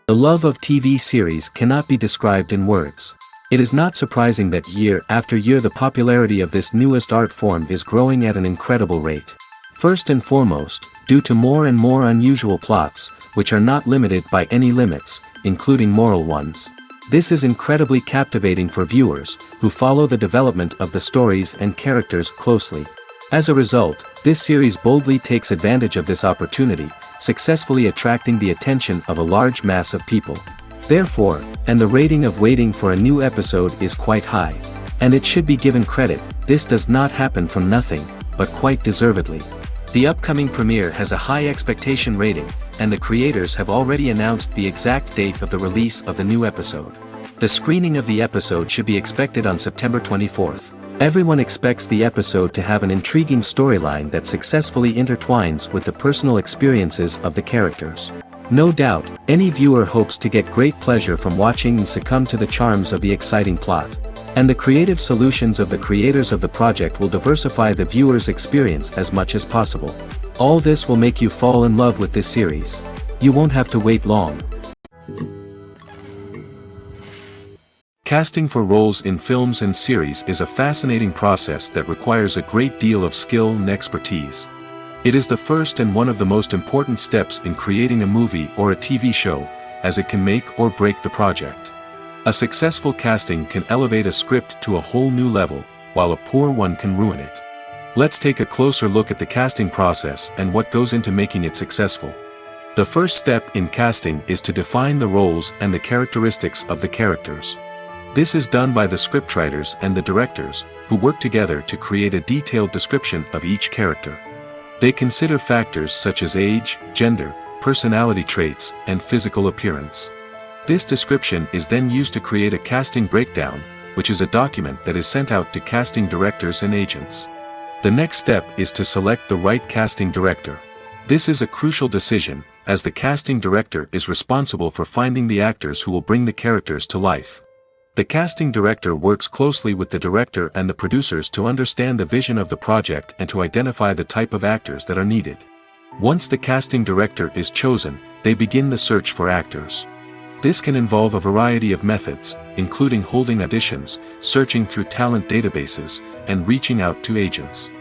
The love of TV series cannot be described in words. It is not surprising that year after year the popularity of this newest art form is growing at an incredible rate. First and foremost, due to more and more unusual plots, which are not limited by any limits, including moral ones. This is incredibly captivating for viewers, who follow the development of the stories and characters closely. As a result, this series boldly takes advantage of this opportunity, successfully attracting the attention of a large mass of people. Therefore, and the rating of waiting for a new episode is quite high. And it should be given credit, this does not happen from nothing, but quite deservedly. The upcoming premiere has a high expectation rating, and the creators have already announced the exact date of the release of the new episode. The screening of the episode should be expected on September 24th. Everyone expects the episode to have an intriguing storyline that successfully intertwines with the personal experiences of the characters. No doubt, any viewer hopes to get great pleasure from watching and succumb to the charms of the exciting plot. And the creative solutions of the creators of the project will diversify the viewer's experience as much as possible. All this will make you fall in love with this series. You won't have to wait long. Casting for roles in films and series is a fascinating process that requires a great deal of skill and expertise. It is the first and one of the most important steps in creating a movie or a TV show, as it can make or break the project. A successful casting can elevate a script to a whole new level, while a poor one can ruin it. Let's take a closer look at the casting process and what goes into making it successful. The first step in casting is to define the roles and the characteristics of the characters. This is done by the scriptwriters and the directors, who work together to create a detailed description of each character. They consider factors such as age, gender, personality traits, and physical appearance. This description is then used to create a casting breakdown, which is a document that is sent out to casting directors and agents. The next step is to select the right casting director. This is a crucial decision, as the casting director is responsible for finding the actors who will bring the characters to life. The casting director works closely with the director and the producers to understand the vision of the project and to identify the type of actors that are needed. Once the casting director is chosen, they begin the search for actors. This can involve a variety of methods, including holding auditions, searching through talent databases, and reaching out to agents.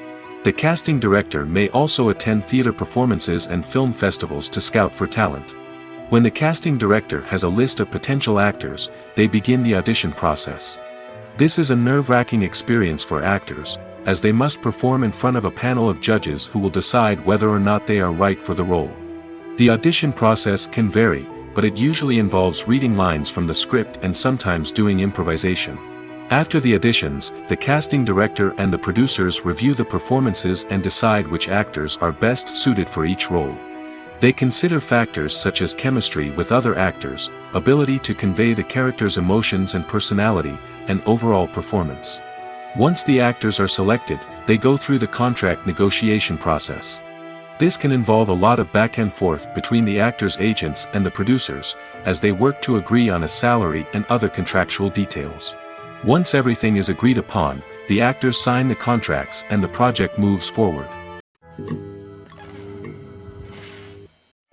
The casting director may also attend theater performances and film festivals to scout for talent. When the casting director has a list of potential actors, they begin the audition process. This is a nerve-wracking experience for actors, as they must perform in front of a panel of judges who will decide whether or not they are right for the role. The audition process can vary, but it usually involves reading lines from the script and sometimes doing improvisation. After the auditions, the casting director and the producers review the performances and decide which actors are best suited for each role. They consider factors such as chemistry with other actors, ability to convey the character's emotions and personality, and overall performance. Once the actors are selected, they go through the contract negotiation process. This can involve a lot of back and forth between the actors' agents and the producers, as they work to agree on a salary and other contractual details. Once everything is agreed upon, the actors sign the contracts and the project moves forward.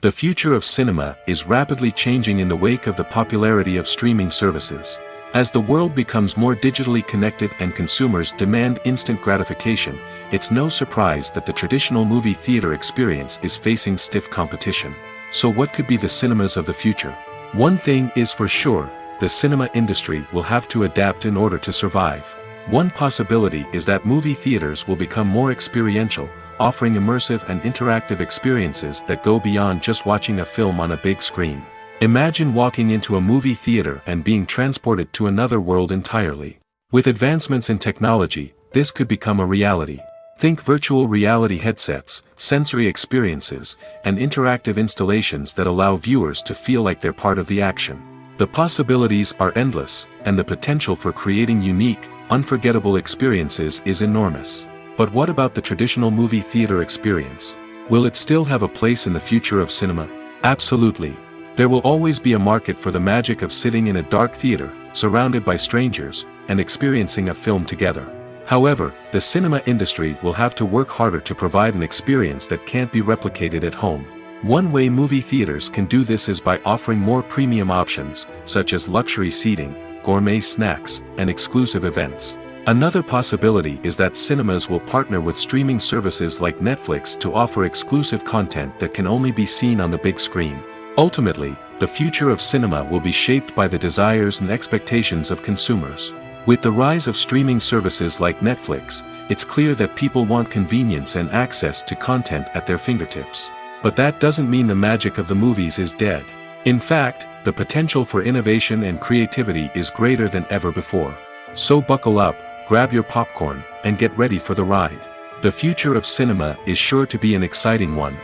The future of cinema is rapidly changing in the wake of the popularity of streaming services. As the world becomes more digitally connected and consumers demand instant gratification, it's no surprise that the traditional movie theater experience is facing stiff competition. So what could be the cinemas of the future? One thing is for sure, the cinema industry will have to adapt in order to survive. One possibility is that movie theaters will become more experiential, offering immersive and interactive experiences that go beyond just watching a film on a big screen. Imagine walking into a movie theater and being transported to another world entirely. With advancements in technology, this could become a reality. Think virtual reality headsets, sensory experiences, and interactive installations that allow viewers to feel like they're part of the action. The possibilities are endless, and the potential for creating unique, unforgettable experiences is enormous. But what about the traditional movie theater experience? Will it still have a place in the future of cinema? Absolutely. There will always be a market for the magic of sitting in a dark theater, surrounded by strangers, and experiencing a film together. However, the cinema industry will have to work harder to provide an experience that can't be replicated at home. One way movie theaters can do this is by offering more premium options, such as luxury seating, gourmet snacks, and exclusive events. Another possibility is that cinemas will partner with streaming services like Netflix to offer exclusive content that can only be seen on the big screen. Ultimately, the future of cinema will be shaped by the desires and expectations of consumers. With the rise of streaming services like Netflix, it's clear that people want convenience and access to content at their fingertips. But that doesn't mean the magic of the movies is dead. In fact, the potential for innovation and creativity is greater than ever before. So buckle up, grab your popcorn, and get ready for the ride. The future of cinema is sure to be an exciting one.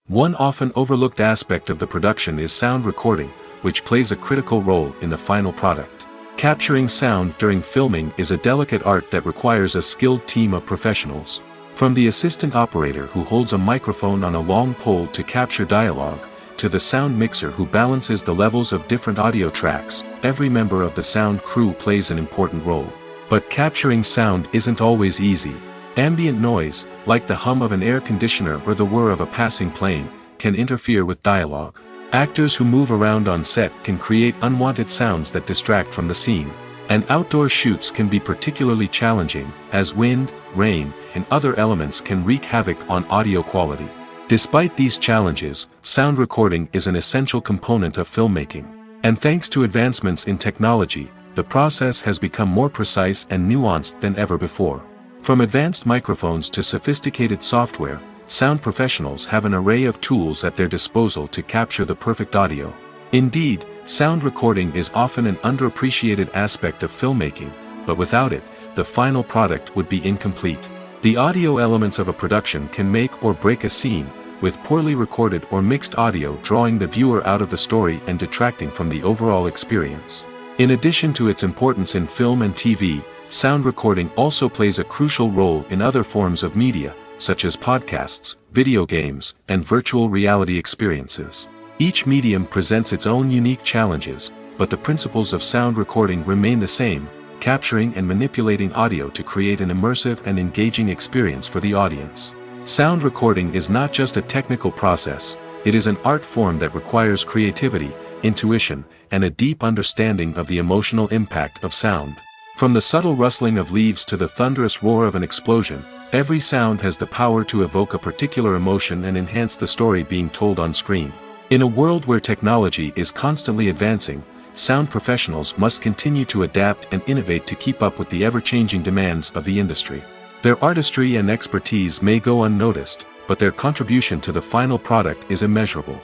One often overlooked aspect of the production is sound recording, which plays a critical role in the final product. Capturing sound during filming is a delicate art that requires a skilled team of professionals. From the assistant operator who holds a microphone on a long pole to capture dialogue, to the sound mixer who balances the levels of different audio tracks, every member of the sound crew plays an important role. But capturing sound isn't always easy. Ambient noise, like the hum of an air conditioner or the whir of a passing plane, can interfere with dialogue. Actors who move around on set can create unwanted sounds that distract from the scene. And outdoor shoots can be particularly challenging, as wind, rain, and other elements can wreak havoc on audio quality. Despite these challenges, sound recording is an essential component of filmmaking. And thanks to advancements in technology, the process has become more precise and nuanced than ever before. From advanced microphones to sophisticated software, sound professionals have an array of tools at their disposal to capture the perfect audio. Indeed, sound recording is often an underappreciated aspect of filmmaking, but without it, the final product would be incomplete. The audio elements of a production can make or break a scene, with poorly recorded or mixed audio drawing the viewer out of the story and detracting from the overall experience. In addition to its importance in film and TV, sound recording also plays a crucial role in other forms of media, such as podcasts, video games, and virtual reality experiences. Each medium presents its own unique challenges, but the principles of sound recording remain the same, capturing and manipulating audio to create an immersive and engaging experience for the audience. Sound recording is not just a technical process, it is an art form that requires creativity, intuition, and a deep understanding of the emotional impact of sound. From the subtle rustling of leaves to the thunderous roar of an explosion, every sound has the power to evoke a particular emotion and enhance the story being told on screen. In a world where technology is constantly advancing, sound professionals must continue to adapt and innovate to keep up with the ever-changing demands of the industry. Their artistry and expertise may go unnoticed, but their contribution to the final product is immeasurable.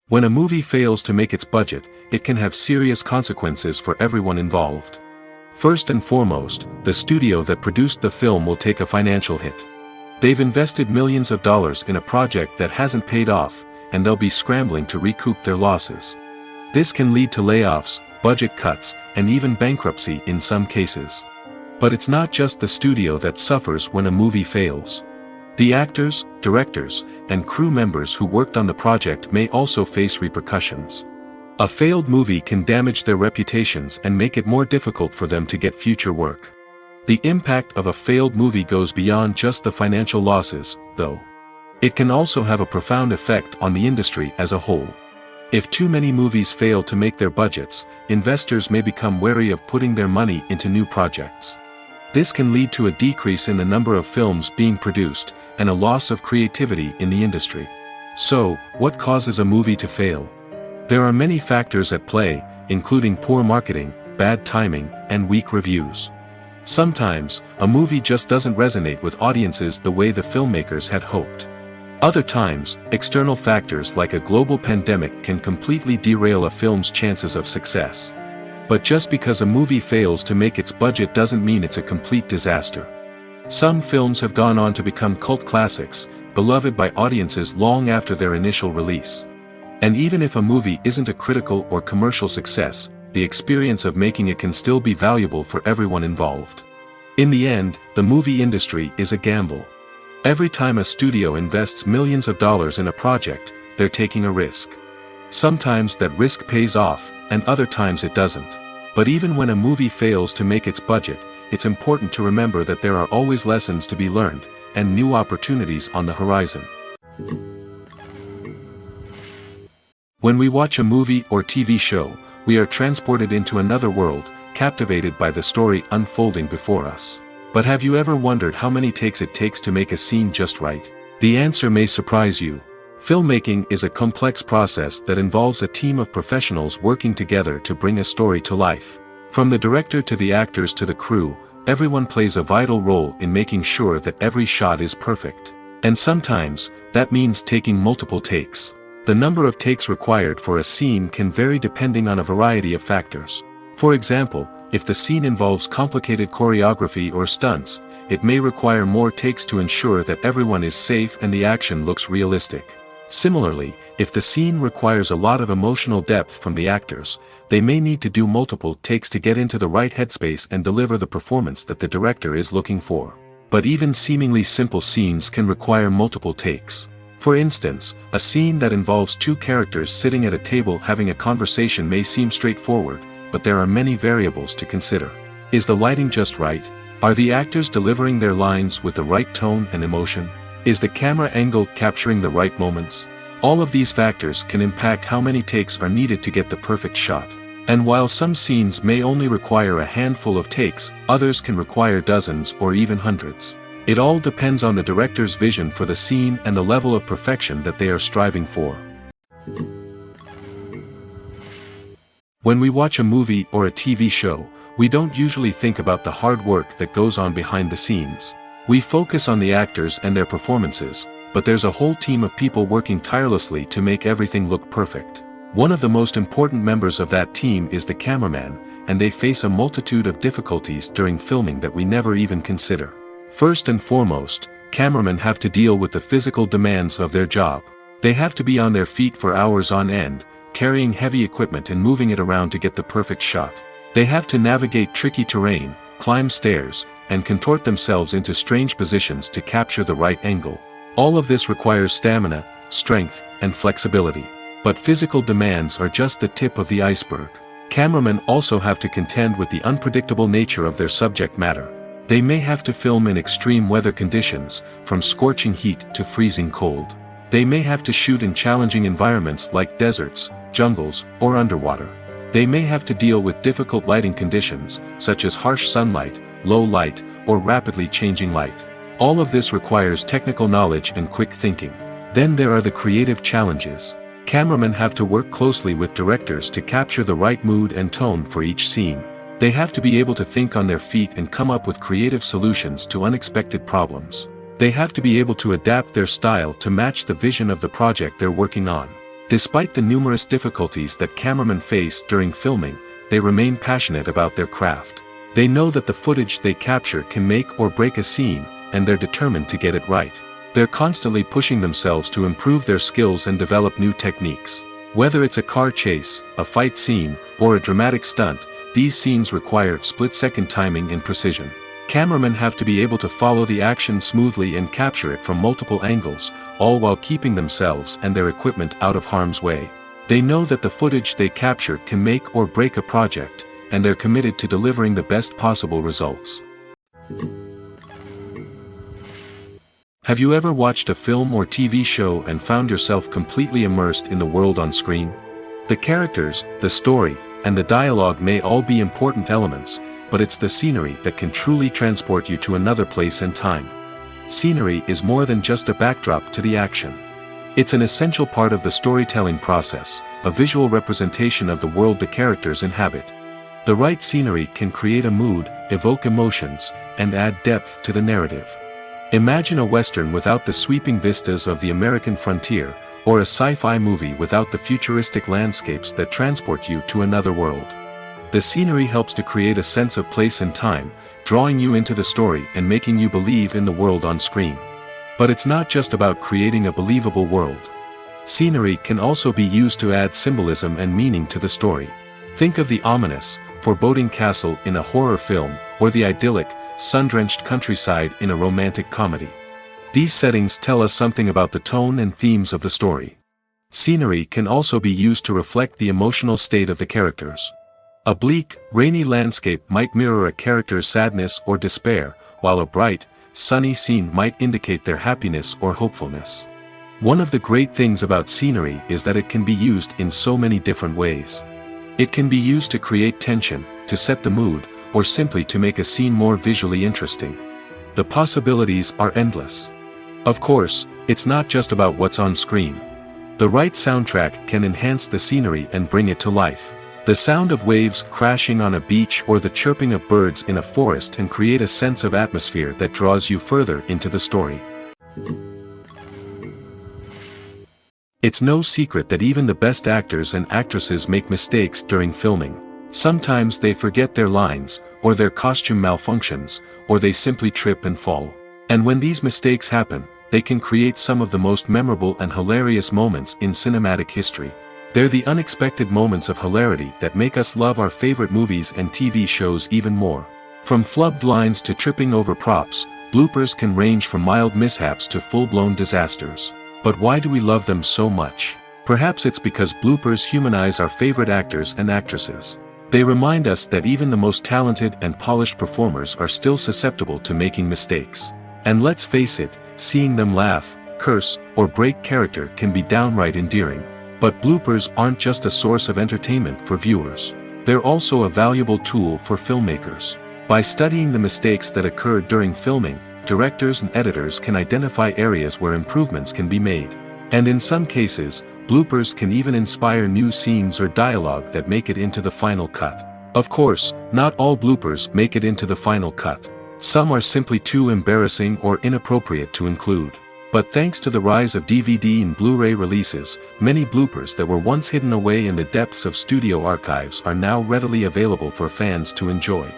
When a movie fails to make its budget, it can have serious consequences for everyone involved. First and foremost, the studio that produced the film will take a financial hit. They've invested millions of dollars in a project that hasn't paid off, and they'll be scrambling to recoup their losses. This can lead to layoffs, budget cuts, and even bankruptcy in some cases. But it's not just the studio that suffers when a movie fails. The actors, directors, and crew members who worked on the project may also face repercussions. A failed movie can damage their reputations and make it more difficult for them to get future work. The impact of a failed movie goes beyond just the financial losses, though. It can also have a profound effect on the industry as a whole. If too many movies fail to make their budgets, investors may become wary of putting their money into new projects. This can lead to a decrease in the number of films being produced, and a loss of creativity in the industry. So, what causes a movie to fail? There are many factors at play, including poor marketing, bad timing, and weak reviews. Sometimes, a movie just doesn't resonate with audiences the way the filmmakers had hoped. Other times, external factors like a global pandemic can completely derail a film's chances of success. But just because a movie fails to make its budget doesn't mean it's a complete disaster. Some films have gone on to become cult classics, beloved by audiences long after their initial release. And even if a movie isn't a critical or commercial success, the experience of making it can still be valuable for everyone involved. In the end, the movie industry is a gamble. Every time a studio invests millions of dollars in a project, they're taking a risk. Sometimes that risk pays off, and other times it doesn't. But even when a movie fails to make its budget, it's important to remember that there are always lessons to be learned, and new opportunities on the horizon. When we watch a movie or TV show, we are transported into another world, captivated by the story unfolding before us. But have you ever wondered how many takes it takes to make a scene just right? The answer may surprise you. Filmmaking is a complex process that involves a team of professionals working together to bring a story to life. From the director to the actors to the crew, everyone plays a vital role in making sure that every shot is perfect. And sometimes, that means taking multiple takes. The number of takes required for a scene can vary depending on a variety of factors. For example, if the scene involves complicated choreography or stunts, it may require more takes to ensure that everyone is safe and the action looks realistic. Similarly, if the scene requires a lot of emotional depth from the actors, they may need to do multiple takes to get into the right headspace and deliver the performance that the director is looking for. But even seemingly simple scenes can require multiple takes. For instance, a scene that involves two characters sitting at a table having a conversation may seem straightforward, but there are many variables to consider. Is the lighting just right? Are the actors delivering their lines with the right tone and emotion? Is the camera angle capturing the right moments? All of these factors can impact how many takes are needed to get the perfect shot. And while some scenes may only require a handful of takes, others can require dozens or even hundreds. It all depends on the director's vision for the scene and the level of perfection that they are striving for. When we watch a movie or a TV show, we don't usually think about the hard work that goes on behind the scenes. We focus on the actors and their performances, but there's a whole team of people working tirelessly to make everything look perfect. One of the most important members of that team is the cameraman, and they face a multitude of difficulties during filming that we never even consider. First and foremost, cameramen have to deal with the physical demands of their job. They have to be on their feet for hours on end, carrying heavy equipment and moving it around to get the perfect shot. They have to navigate tricky terrain, climb stairs, and contort themselves into strange positions to capture the right angle. All of this requires stamina, strength, and flexibility. But physical demands are just the tip of the iceberg. Cameramen also have to contend with the unpredictable nature of their subject matter. They may have to film in extreme weather conditions, from scorching heat to freezing cold. They may have to shoot in challenging environments like deserts, jungles, or underwater. They may have to deal with difficult lighting conditions, such as harsh sunlight, low light, or rapidly changing light. All of this requires technical knowledge and quick thinking. Then there are the creative challenges. Cameramen have to work closely with directors to capture the right mood and tone for each scene. They have to be able to think on their feet and come up with creative solutions to unexpected problems. They have to be able to adapt their style to match the vision of the project they're working on. Despite the numerous difficulties that cameramen face during filming, they remain passionate about their craft. They know that the footage they capture can make or break a scene, and they're determined to get it right. They're constantly pushing themselves to improve their skills and develop new techniques. Whether it's a car chase, a fight scene, or a dramatic stunt, these scenes require split-second timing and precision. Cameramen have to be able to follow the action smoothly and capture it from multiple angles, all while keeping themselves and their equipment out of harm's way. They know that the footage they capture can make or break a project, and they're committed to delivering the best possible results. Have you ever watched a film or TV show and found yourself completely immersed in the world on screen? The characters, the story, and the dialogue may all be important elements, but it's the scenery that can truly transport you to another place and time. Scenery is more than just a backdrop to the action. It's an essential part of the storytelling process, a visual representation of the world the characters inhabit. The right scenery can create a mood, evoke emotions, and add depth to the narrative. Imagine a Western without the sweeping vistas of the American frontier, or a sci-fi movie without the futuristic landscapes that transport you to another world. The scenery helps to create a sense of place and time, drawing you into the story and making you believe in the world on screen. But it's not just about creating a believable world. Scenery can also be used to add symbolism and meaning to the story. Think of the ominous, foreboding castle in a horror film, or the idyllic, sun-drenched countryside in a romantic comedy. These settings tell us something about the tone and themes of the story. Scenery can also be used to reflect the emotional state of the characters. A bleak, rainy landscape might mirror a character's sadness or despair, while a bright, sunny scene might indicate their happiness or hopefulness. One of the great things about scenery is that it can be used in so many different ways. It can be used to create tension, to set the mood, or simply to make a scene more visually interesting. The possibilities are endless. Of course, it's not just about what's on screen. The right soundtrack can enhance the scenery and bring it to life. The sound of waves crashing on a beach or the chirping of birds in a forest can create a sense of atmosphere that draws you further into the story. It's no secret that even the best actors and actresses make mistakes during filming. Sometimes they forget their lines, or their costume malfunctions, or they simply trip and fall. And when these mistakes happen, they can create some of the most memorable and hilarious moments in cinematic history. They're the unexpected moments of hilarity that make us love our favorite movies and TV shows even more. From flubbed lines to tripping over props, bloopers can range from mild mishaps to full-blown disasters. But why do we love them so much? Perhaps it's because bloopers humanize our favorite actors and actresses. They remind us that even the most talented and polished performers are still susceptible to making mistakes. And let's face it, seeing them laugh, curse, or break character can be downright endearing. But bloopers aren't just a source of entertainment for viewers. They're also a valuable tool for filmmakers. By studying the mistakes that occurred during filming, directors and editors can identify areas where improvements can be made. And in some cases, bloopers can even inspire new scenes or dialogue that make it into the final cut. Of course, not all bloopers make it into the final cut. Some are simply too embarrassing or inappropriate to include. But thanks to the rise of DVD and Blu-ray releases, many bloopers that were once hidden away in the depths of studio archives are now readily available for fans to enjoy.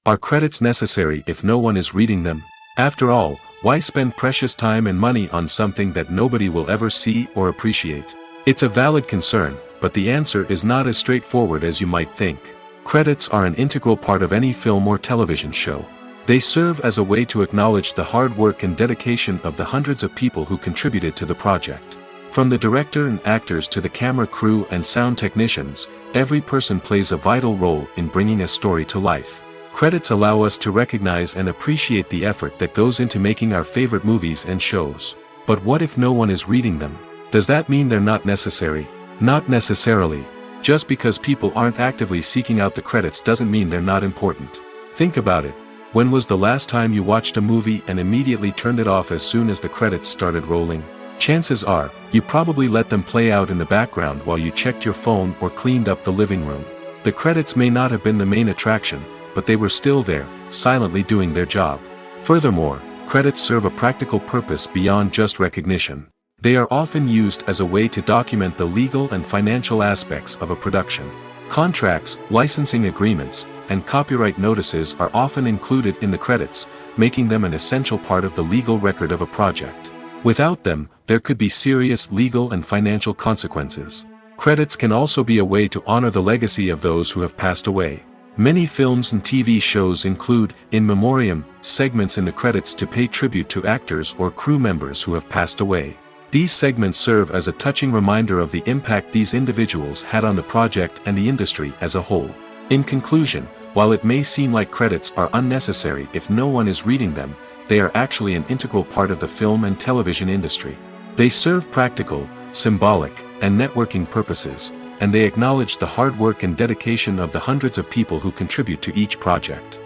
Are credits necessary if no one is reading them? After all, why spend precious time and money on something that nobody will ever see or appreciate? It's a valid concern, but the answer is not as straightforward as you might think. Credits are an integral part of any film or television show. They serve as a way to acknowledge the hard work and dedication of the hundreds of people who contributed to the project. From the director and actors to the camera crew and sound technicians, every person plays a vital role in bringing a story to life. Credits allow us to recognize and appreciate the effort that goes into making our favorite movies and shows. But what if no one is reading them? Does that mean they're not necessary? Not necessarily. Just because people aren't actively seeking out the credits doesn't mean they're not important. Think about it. When was the last time you watched a movie and immediately turned it off as soon as the credits started rolling? Chances are, you probably let them play out in the background while you checked your phone or cleaned up the living room. The credits may not have been the main attraction, but they were still there, silently doing their job. Furthermore, credits serve a practical purpose beyond just recognition. They are often used as a way to document the legal and financial aspects of a production. Contracts, licensing agreements, and copyright notices are often included in the credits, making them an essential part of the legal record of a project. Without them, there could be serious legal and financial consequences. Credits can also be a way to honor the legacy of those who have passed away. Many films and TV shows include, in memoriam, segments in the credits to pay tribute to actors or crew members who have passed away. These segments serve as a touching reminder of the impact these individuals had on the project and the industry as a whole. In conclusion, while it may seem like credits are unnecessary if no one is reading them, they are actually an integral part of the film and television industry. They serve practical, symbolic, and networking purposes, and they acknowledge the hard work and dedication of the hundreds of people who contribute to each project.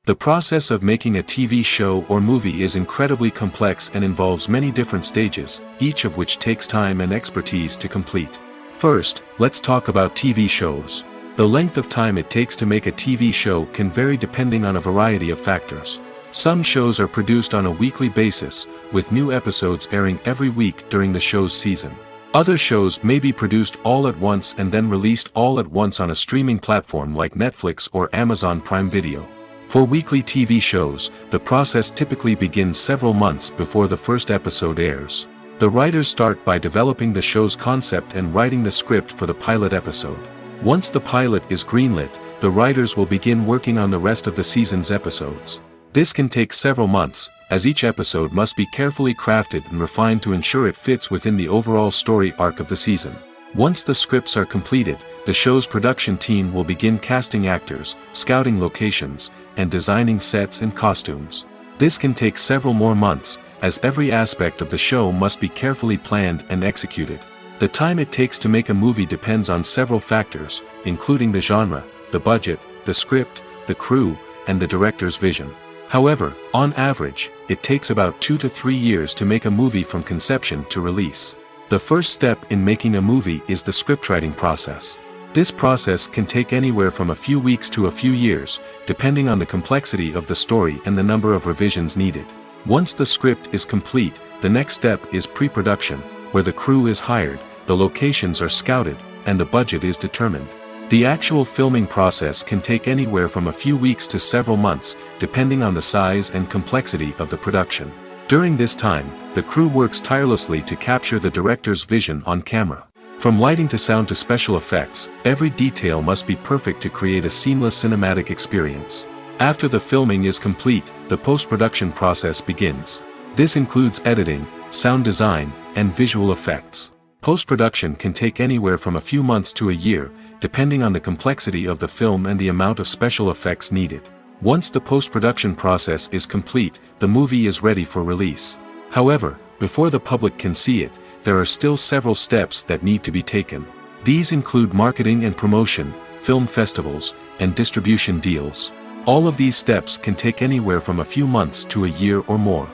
The process of making a TV show or movie is incredibly complex and involves many different stages, each of which takes time and expertise to complete. First, let's talk about TV shows. The length of time it takes to make a TV show can vary depending on a variety of factors. Some shows are produced on a weekly basis, with new episodes airing every week during the show's season. Other shows may be produced all at once and then released all at once on a streaming platform like Netflix or Amazon Prime Video. For weekly TV shows, the process typically begins several months before the first episode airs. The writers start by developing the show's concept and writing the script for the pilot episode. Once the pilot is greenlit, the writers will begin working on the rest of the season's episodes. This can take several months, as each episode must be carefully crafted and refined to ensure it fits within the overall story arc of the season. Once the scripts are completed, the show's production team will begin casting actors, scouting locations, and designing sets and costumes. This can take several more months, as every aspect of the show must be carefully planned and executed. The time it takes to make a movie depends on several factors, including the genre, the budget, the script, the crew, and the director's vision. However, on average, it takes about 2 to 3 years to make a movie from conception to release. The first step in making a movie is the scriptwriting process. This process can take anywhere from a few weeks to a few years, depending on the complexity of the story and the number of revisions needed. Once the script is complete, the next step is pre-production, where the crew is hired, the locations are scouted, and the budget is determined. The actual filming process can take anywhere from a few weeks to several months, depending on the size and complexity of the production. During this time, the crew works tirelessly to capture the director's vision on camera. From lighting to sound to special effects, every detail must be perfect to create a seamless cinematic experience. After the filming is complete, the post-production process begins. This includes editing, sound design, and visual effects. Post-production can take anywhere from a few months to a year, depending on the complexity of the film and the amount of special effects needed. Once the post-production process is complete, the movie is ready for release. However, before the public can see it, there are still several steps that need to be taken. These include marketing and promotion, film festivals, and distribution deals. All of these steps can take anywhere from a few months to a year or more.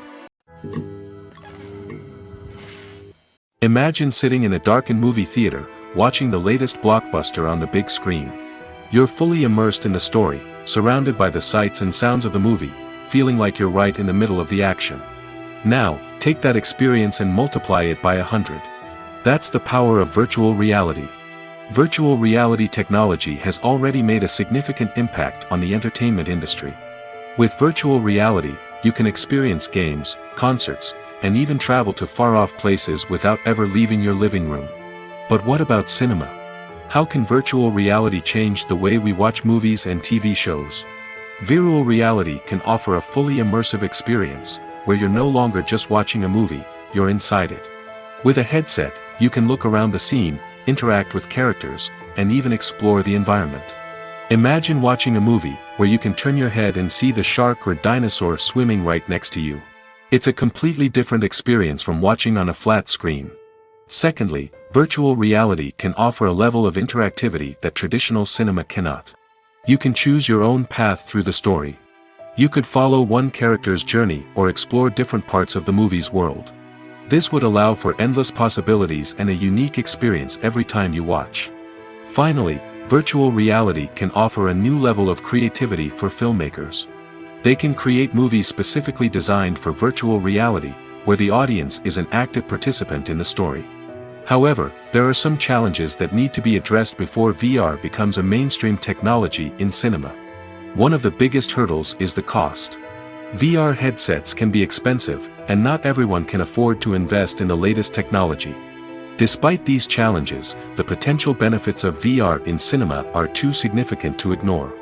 Imagine sitting in a darkened movie theater, watching the latest blockbuster on the big screen. You're fully immersed in the story, surrounded by the sights and sounds of the movie, feeling like you're right in the middle of the action. Now, take that experience and multiply it by 100. That's the power of virtual reality. Virtual reality technology has already made a significant impact on the entertainment industry. With virtual reality, you can experience games, concerts, and even travel to far-off places without ever leaving your living room. But what about cinema? How can virtual reality change the way we watch movies and TV shows? Virtual reality can offer a fully immersive experience, where you're no longer just watching a movie, you're inside it. With a headset, you can look around the scene, interact with characters, and even explore the environment. Imagine watching a movie, where you can turn your head and see the shark or dinosaur swimming right next to you. It's a completely different experience from watching on a flat screen. Secondly, virtual reality can offer a level of interactivity that traditional cinema cannot. You can choose your own path through the story. You could follow one character's journey or explore different parts of the movie's world. This would allow for endless possibilities and a unique experience every time you watch. Finally, virtual reality can offer a new level of creativity for filmmakers. They can create movies specifically designed for virtual reality, where the audience is an active participant in the story. However, there are some challenges that need to be addressed before VR becomes a mainstream technology in cinema. One of the biggest hurdles is the cost. VR headsets can be expensive, and not everyone can afford to invest in the latest technology. Despite these challenges, the potential benefits of VR in cinema are too significant to ignore.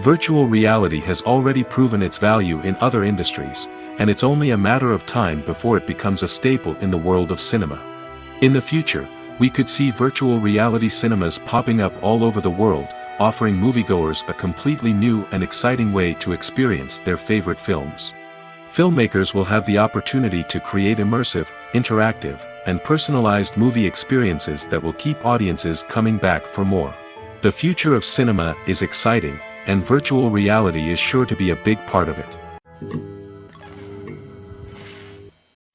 Virtual reality has already proven its value in other industries, and it's only a matter of time before it becomes a staple in the world of cinema. In the future, we could see virtual reality cinemas popping up all over the world, offering moviegoers a completely new and exciting way to experience their favorite films. Filmmakers will have the opportunity to create immersive, interactive, and personalized movie experiences that will keep audiences coming back for more. The future of cinema is exciting, and virtual reality is sure to be a big part of it.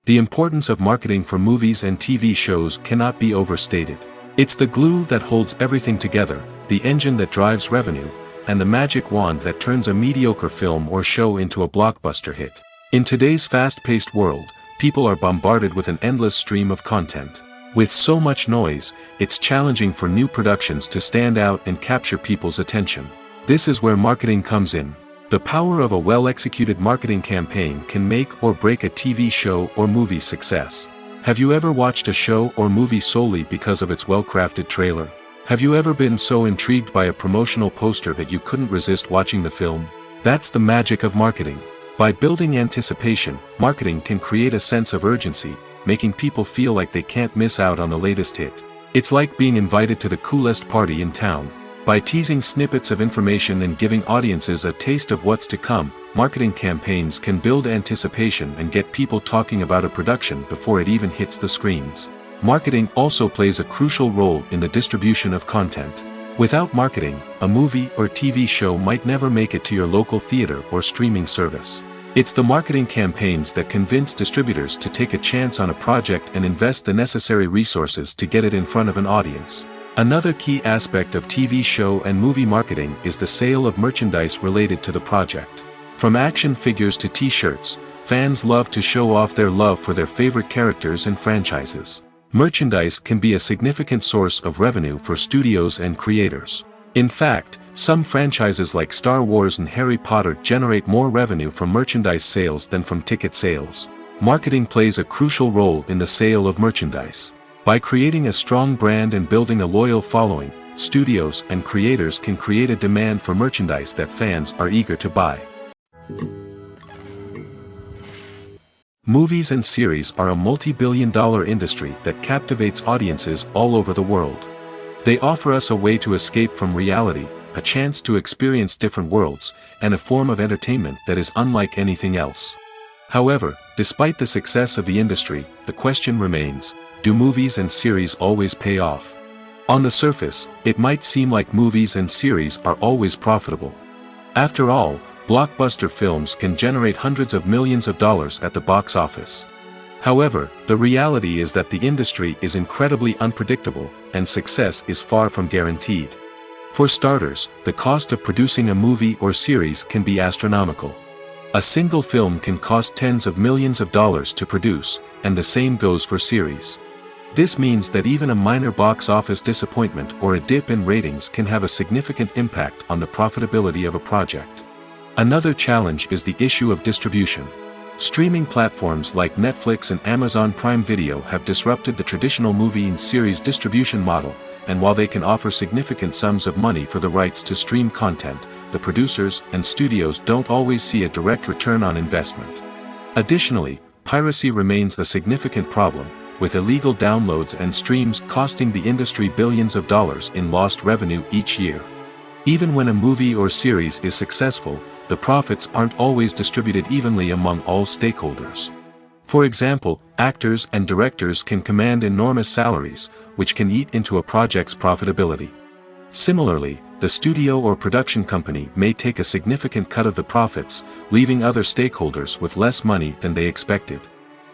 The importance of marketing for movies and TV shows cannot be overstated. It's the glue that holds everything together, the engine that drives revenue, and the magic wand that turns a mediocre film or show into a blockbuster hit. In today's fast-paced world, people are bombarded with an endless stream of content. With so much noise, it's challenging for new productions to stand out and capture people's attention. This is where marketing comes in. The power of a well-executed marketing campaign can make or break a TV show or movie's success. Have you ever watched a show or movie solely because of its well-crafted trailer? Have you ever been so intrigued by a promotional poster that you couldn't resist watching the film? That's the magic of marketing. By building anticipation, marketing can create a sense of urgency, making people feel like they can't miss out on the latest hit. It's like being invited to the coolest party in town. By teasing snippets of information and giving audiences a taste of what's to come, marketing campaigns can build anticipation and get people talking about a production before it even hits the screens. Marketing also plays a crucial role in the distribution of content. Without marketing, a movie or TV show might never make it to your local theater or streaming service. It's the marketing campaigns that convince distributors to take a chance on a project and invest the necessary resources to get it in front of an audience. Another key aspect of TV show and movie marketing is the sale of merchandise related to the project. From action figures to t-shirts, fans love to show off their love for their favorite characters and franchises. Merchandise can be a significant source of revenue for studios and creators. In fact, some franchises like Star Wars and Harry Potter generate more revenue from merchandise sales than from ticket sales. Marketing plays a crucial role in the sale of merchandise. By creating a strong brand and building a loyal following, studios and creators can create a demand for merchandise that fans are eager to buy. Movies and series are a multi-billion-dollar industry that captivates audiences all over the world. They offer us a way to escape from reality, a chance to experience different worlds, and a form of entertainment that is unlike anything else. However, despite the success of the industry, the question remains, do movies and series always pay off? On the surface, it might seem like movies and series are always profitable. After all, blockbuster films can generate hundreds of millions of dollars at the box office. However, the reality is that the industry is incredibly unpredictable, and success is far from guaranteed. For starters, the cost of producing a movie or series can be astronomical. A single film can cost tens of millions of dollars to produce, and the same goes for series. This means that even a minor box office disappointment or a dip in ratings can have a significant impact on the profitability of a project. Another challenge is the issue of distribution. Streaming platforms like Netflix and Amazon Prime Video have disrupted the traditional movie and series distribution model, and while they can offer significant sums of money for the rights to stream content, the producers and studios don't always see a direct return on investment. Additionally, piracy remains a significant problem, with illegal downloads and streams costing the industry billions of dollars in lost revenue each year. Even when a movie or series is successful, the profits aren't always distributed evenly among all stakeholders. For example, actors and directors can command enormous salaries, which can eat into a project's profitability. Similarly, the studio or production company may take a significant cut of the profits, leaving other stakeholders with less money than they expected.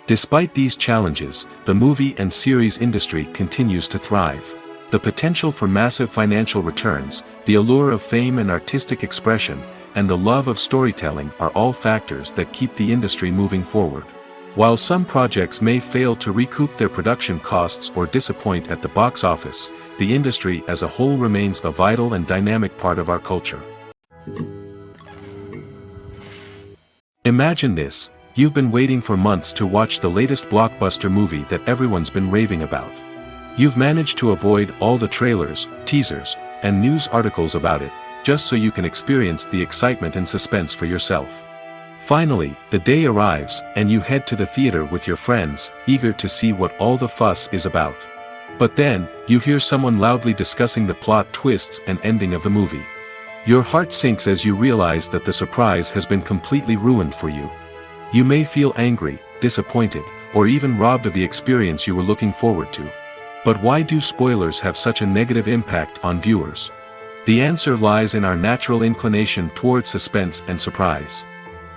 Despite these challenges, the movie and series industry continues to thrive. The potential for massive financial returns, the allure of fame and artistic expression, and the love of storytelling are all factors that keep the industry moving forward. While some projects may fail to recoup their production costs or disappoint at the box office, the industry as a whole remains a vital and dynamic part of our culture. Imagine this: you've been waiting for months to watch the latest blockbuster movie that everyone's been raving about. You've managed to avoid all the trailers, teasers, and news articles about it, just so you can experience the excitement and suspense for yourself. Finally, the day arrives, and you head to the theater with your friends, eager to see what all the fuss is about. But then, you hear someone loudly discussing the plot twists and ending of the movie. Your heart sinks as you realize that the surprise has been completely ruined for you. You may feel angry, disappointed, or even robbed of the experience you were looking forward to. But why do spoilers have such a negative impact on viewers? The answer lies in our natural inclination toward suspense and surprise.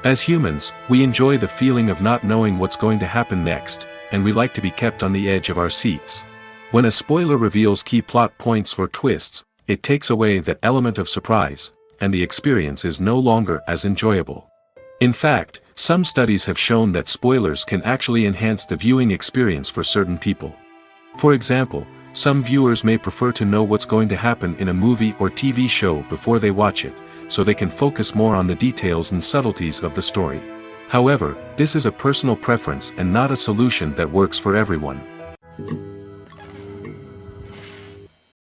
As humans, we enjoy the feeling of not knowing what's going to happen next, and we like to be kept on the edge of our seats. When a spoiler reveals key plot points or twists, it takes away that element of surprise, and the experience is no longer as enjoyable. In fact, some studies have shown that spoilers can actually enhance the viewing experience for certain people. For example, some viewers may prefer to know what's going to happen in a movie or TV show before they watch it, so they can focus more on the details and subtleties of the story. However, this is a personal preference and not a solution that works for everyone.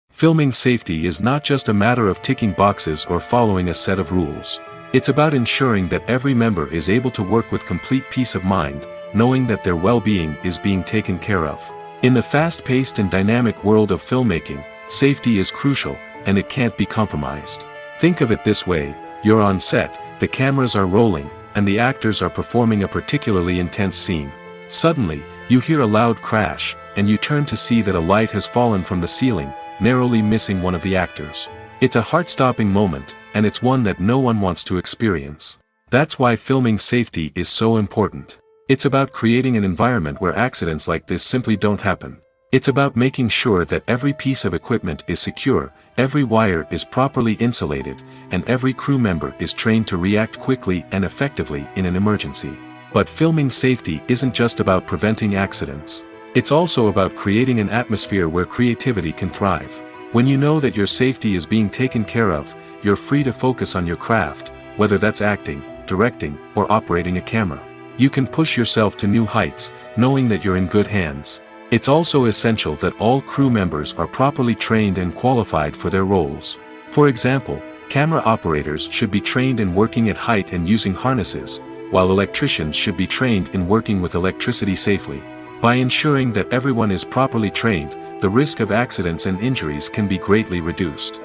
Filming safety is not just a matter of ticking boxes or following a set of rules. It's about ensuring that every member is able to work with complete peace of mind, knowing that their well-being is being taken care of. In the fast-paced and dynamic world of filmmaking, safety is crucial, and it can't be compromised. Think of it this way: you're on set, the cameras are rolling, and the actors are performing a particularly intense scene. Suddenly, you hear a loud crash, and you turn to see that a light has fallen from the ceiling, narrowly missing one of the actors. It's a heart-stopping moment, and it's one that no one wants to experience. That's why filming safety is so important. It's about creating an environment where accidents like this simply don't happen. It's about making sure that every piece of equipment is secure, every wire is properly insulated, and every crew member is trained to react quickly and effectively in an emergency. But filming safety isn't just about preventing accidents. It's also about creating an atmosphere where creativity can thrive. When you know that your safety is being taken care of, you're free to focus on your craft, whether that's acting, directing, or operating a camera. You can push yourself to new heights, knowing that you're in good hands. It's also essential that all crew members are properly trained and qualified for their roles. For example, camera operators should be trained in working at height and using harnesses, while electricians should be trained in working with electricity safely. By ensuring that everyone is properly trained, the risk of accidents and injuries can be greatly reduced.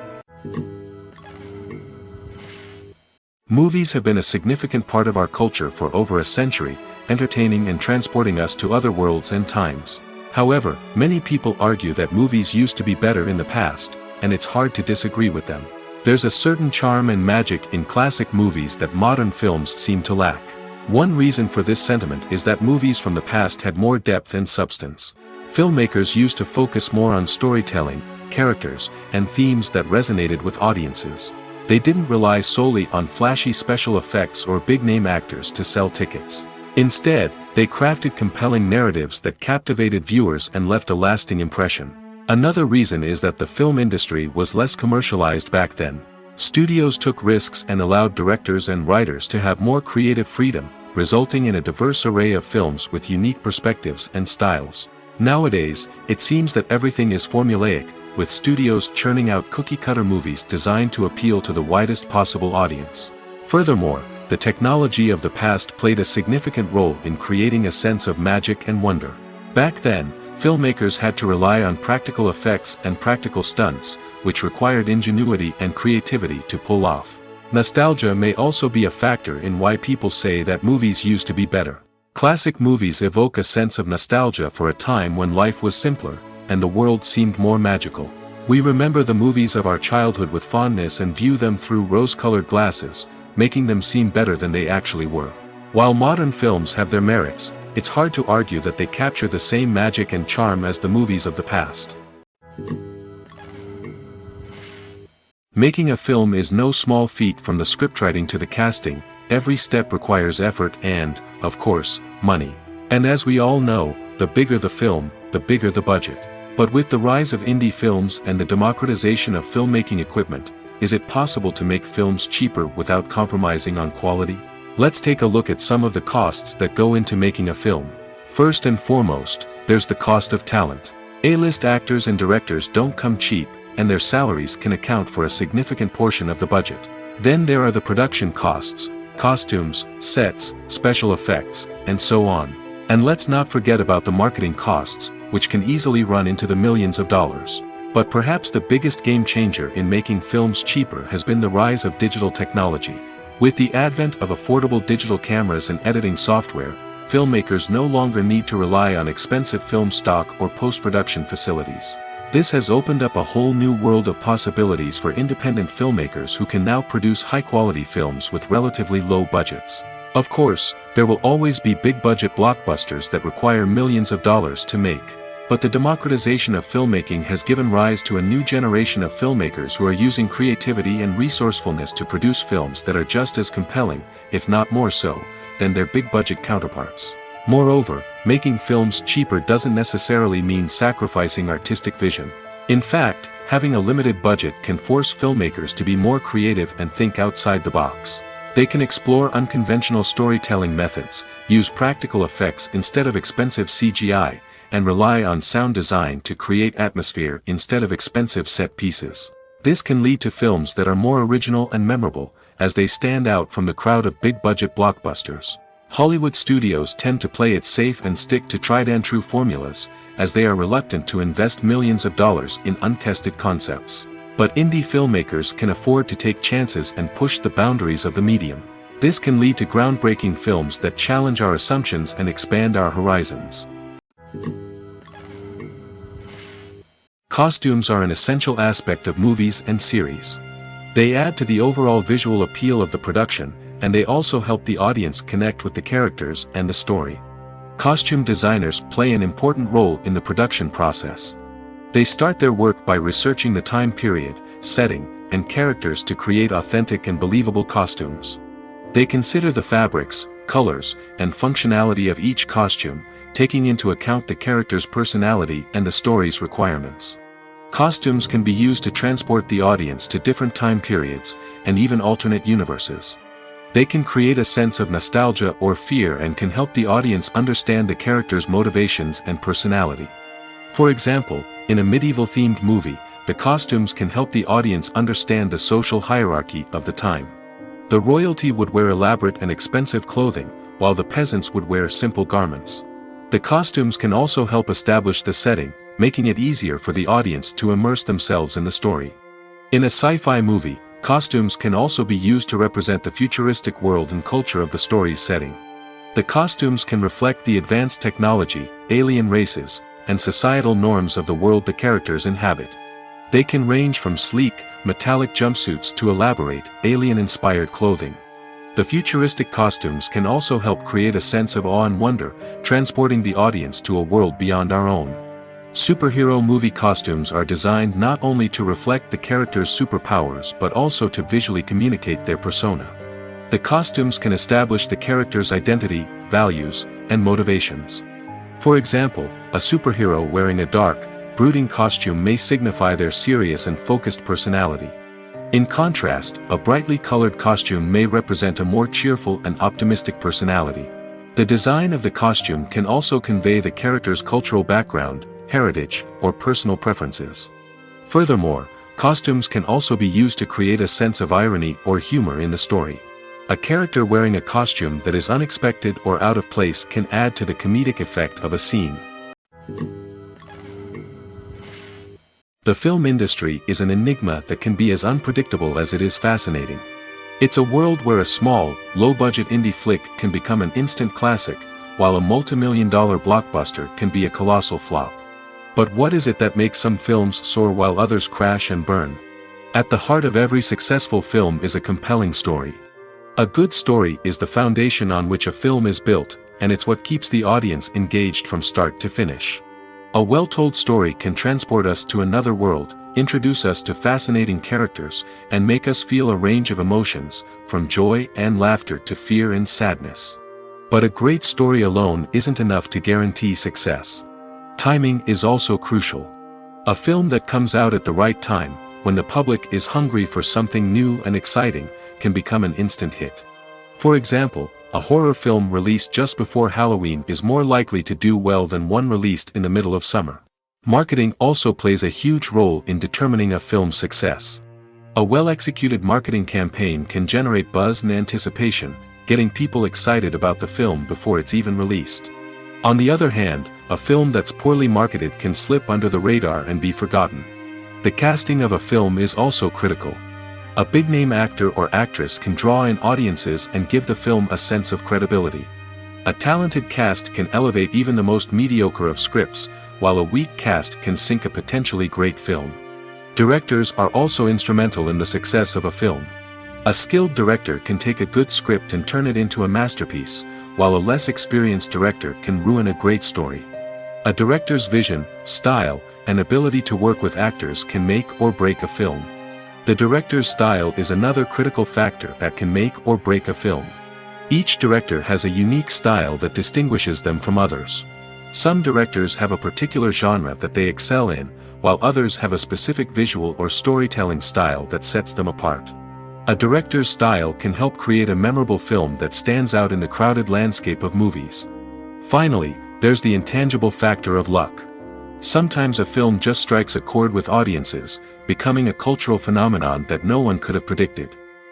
Movies have been a significant part of our culture for over a century, entertaining and transporting us to other worlds and times. However, many people argue that movies used to be better in the past, and it's hard to disagree with them. There's a certain charm and magic in classic movies that modern films seem to lack. One reason for this sentiment is that movies from the past had more depth and substance. Filmmakers used to focus more on storytelling, characters, and themes that resonated with audiences. They didn't rely solely on flashy special effects or big-name actors to sell tickets. Instead, they crafted compelling narratives that captivated viewers and left a lasting impression. Another reason is that the film industry was less commercialized back then. Studios took risks and allowed directors and writers to have more creative freedom, resulting in a diverse array of films with unique perspectives and styles. Nowadays, it seems that everything is formulaic, with studios churning out cookie-cutter movies designed to appeal to the widest possible audience. Furthermore, the technology of the past played a significant role in creating a sense of magic and wonder. Back then, filmmakers had to rely on practical effects and practical stunts, which required ingenuity and creativity to pull off. Nostalgia may also be a factor in why people say that movies used to be better. Classic movies evoke a sense of nostalgia for a time when life was simpler, and the world seemed more magical. We remember the movies of our childhood with fondness and view them through rose-colored glasses, making them seem better than they actually were. While modern films have their merits, it's hard to argue that they capture the same magic and charm as the movies of the past. Making a film is no small feat. From the scriptwriting to the casting, every step requires effort and, of course, money. And as we all know, the bigger the film, the bigger the budget. But with the rise of indie films and the democratization of filmmaking equipment, is it possible to make films cheaper without compromising on quality? Let's take a look at some of the costs that go into making a film. First and foremost, there's the cost of talent. A-list actors and directors don't come cheap, and their salaries can account for a significant portion of the budget. Then there are the production costs, costumes, sets, special effects, and so on. And let's not forget about the marketing costs, which can easily run into the millions of dollars. But perhaps the biggest game changer in making films cheaper has been the rise of digital technology. With the advent of affordable digital cameras and editing software, filmmakers no longer need to rely on expensive film stock or post-production facilities. This has opened up a whole new world of possibilities for independent filmmakers who can now produce high-quality films with relatively low budgets. Of course, there will always be big-budget blockbusters that require millions of dollars to make. But the democratization of filmmaking has given rise to a new generation of filmmakers who are using creativity and resourcefulness to produce films that are just as compelling, if not more so, than their big-budget counterparts. Moreover, making films cheaper doesn't necessarily mean sacrificing artistic vision. In fact, having a limited budget can force filmmakers to be more creative and think outside the box. They can explore unconventional storytelling methods, use practical effects instead of expensive CGI, and rely on sound design to create atmosphere instead of expensive set pieces. This can lead to films that are more original and memorable, as they stand out from the crowd of big-budget blockbusters. Hollywood studios tend to play it safe and stick to tried-and-true formulas, as they are reluctant to invest millions of dollars in untested concepts. But indie filmmakers can afford to take chances and push the boundaries of the medium. This can lead to groundbreaking films that challenge our assumptions and expand our horizons. Costumes are an essential aspect of movies and series. They add to the overall visual appeal of the production, and they also help the audience connect with the characters and the story. Costume designers play an important role in the production process. They start their work by researching the time period, setting, and characters to create authentic and believable costumes. They consider the fabrics, colors, and functionality of each costume, taking into account the character's personality and the story's requirements. Costumes can be used to transport the audience to different time periods, and even alternate universes. They can create a sense of nostalgia or fear and can help the audience understand the character's motivations and personality. For example, in a medieval-themed movie, the costumes can help the audience understand the social hierarchy of the time. The royalty would wear elaborate and expensive clothing, while the peasants would wear simple garments. The costumes can also help establish the setting, making it easier for the audience to immerse themselves in the story. In a sci-fi movie, costumes can also be used to represent the futuristic world and culture of the story's setting. The costumes can reflect the advanced technology, alien races, and societal norms of the world the characters inhabit. They can range from sleek, metallic jumpsuits to elaborate, alien-inspired clothing. The futuristic costumes can also help create a sense of awe and wonder, transporting the audience to a world beyond our own. Superhero movie costumes are designed not only to reflect the character's superpowers but also to visually communicate their persona. The costumes can establish the character's identity, values, and motivations. For example, a superhero wearing a dark, brooding costume may signify their serious and focused personality. In contrast, a brightly colored costume may represent a more cheerful and optimistic personality. The design of the costume can also convey the character's cultural background, heritage, or personal preferences. Furthermore, costumes can also be used to create a sense of irony or humor in the story. A character wearing a costume that is unexpected or out of place can add to the comedic effect of a scene. The film industry is an enigma that can be as unpredictable as it is fascinating. It's a world where a small, low-budget indie flick can become an instant classic, while a multi-million-dollar blockbuster can be a colossal flop. But what is it that makes some films soar while others crash and burn? At the heart of every successful film is a compelling story. A good story is the foundation on which a film is built, and it's what keeps the audience engaged from start to finish. A well-told story can transport us to another world, introduce us to fascinating characters, and make us feel a range of emotions, from joy and laughter to fear and sadness. But a great story alone isn't enough to guarantee success. Timing is also crucial. A film that comes out at the right time, when the public is hungry for something new and exciting, can become an instant hit. For example, a horror film released just before Halloween is more likely to do well than one released in the middle of summer. Marketing also plays a huge role in determining a film's success. A well-executed marketing campaign can generate buzz and anticipation, getting people excited about the film before it's even released. On the other hand, a film that's poorly marketed can slip under the radar and be forgotten. The casting of a film is also critical. A big-name actor or actress can draw in audiences and give the film a sense of credibility. A talented cast can elevate even the most mediocre of scripts, while a weak cast can sink a potentially great film. Directors are also instrumental in the success of a film. A skilled director can take a good script and turn it into a masterpiece, while a less experienced director can ruin a great story. A director's vision, style, and ability to work with actors can make or break a film. The director's style is another critical factor that can make or break a film. Each director has a unique style that distinguishes them from others. Some directors have a particular genre that they excel in, while others have a specific visual or storytelling style that sets them apart. A director's style can help create a memorable film that stands out in the crowded landscape of movies. Finally, there's the intangible factor of luck. Sometimes a film just strikes a chord with audiences, becoming a cultural phenomenon that no one could have predicted.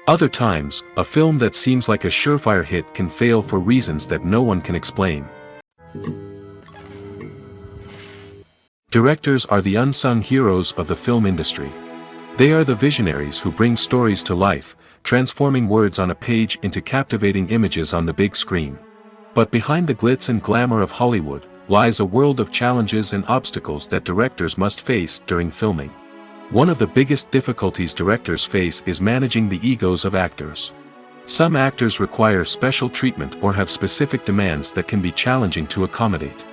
Other times, a film that seems like a surefire hit can fail for reasons that no one can explain. Directors are the unsung heroes of the film industry. They are the visionaries who bring stories to life, transforming words on a page into captivating images on the big screen. But behind the glitz and glamour of Hollywood, lies a world of challenges and obstacles that directors must face during filming. One of the biggest difficulties directors face is managing the egos of actors. Some actors require special treatment or have specific demands that can be challenging to accommodate.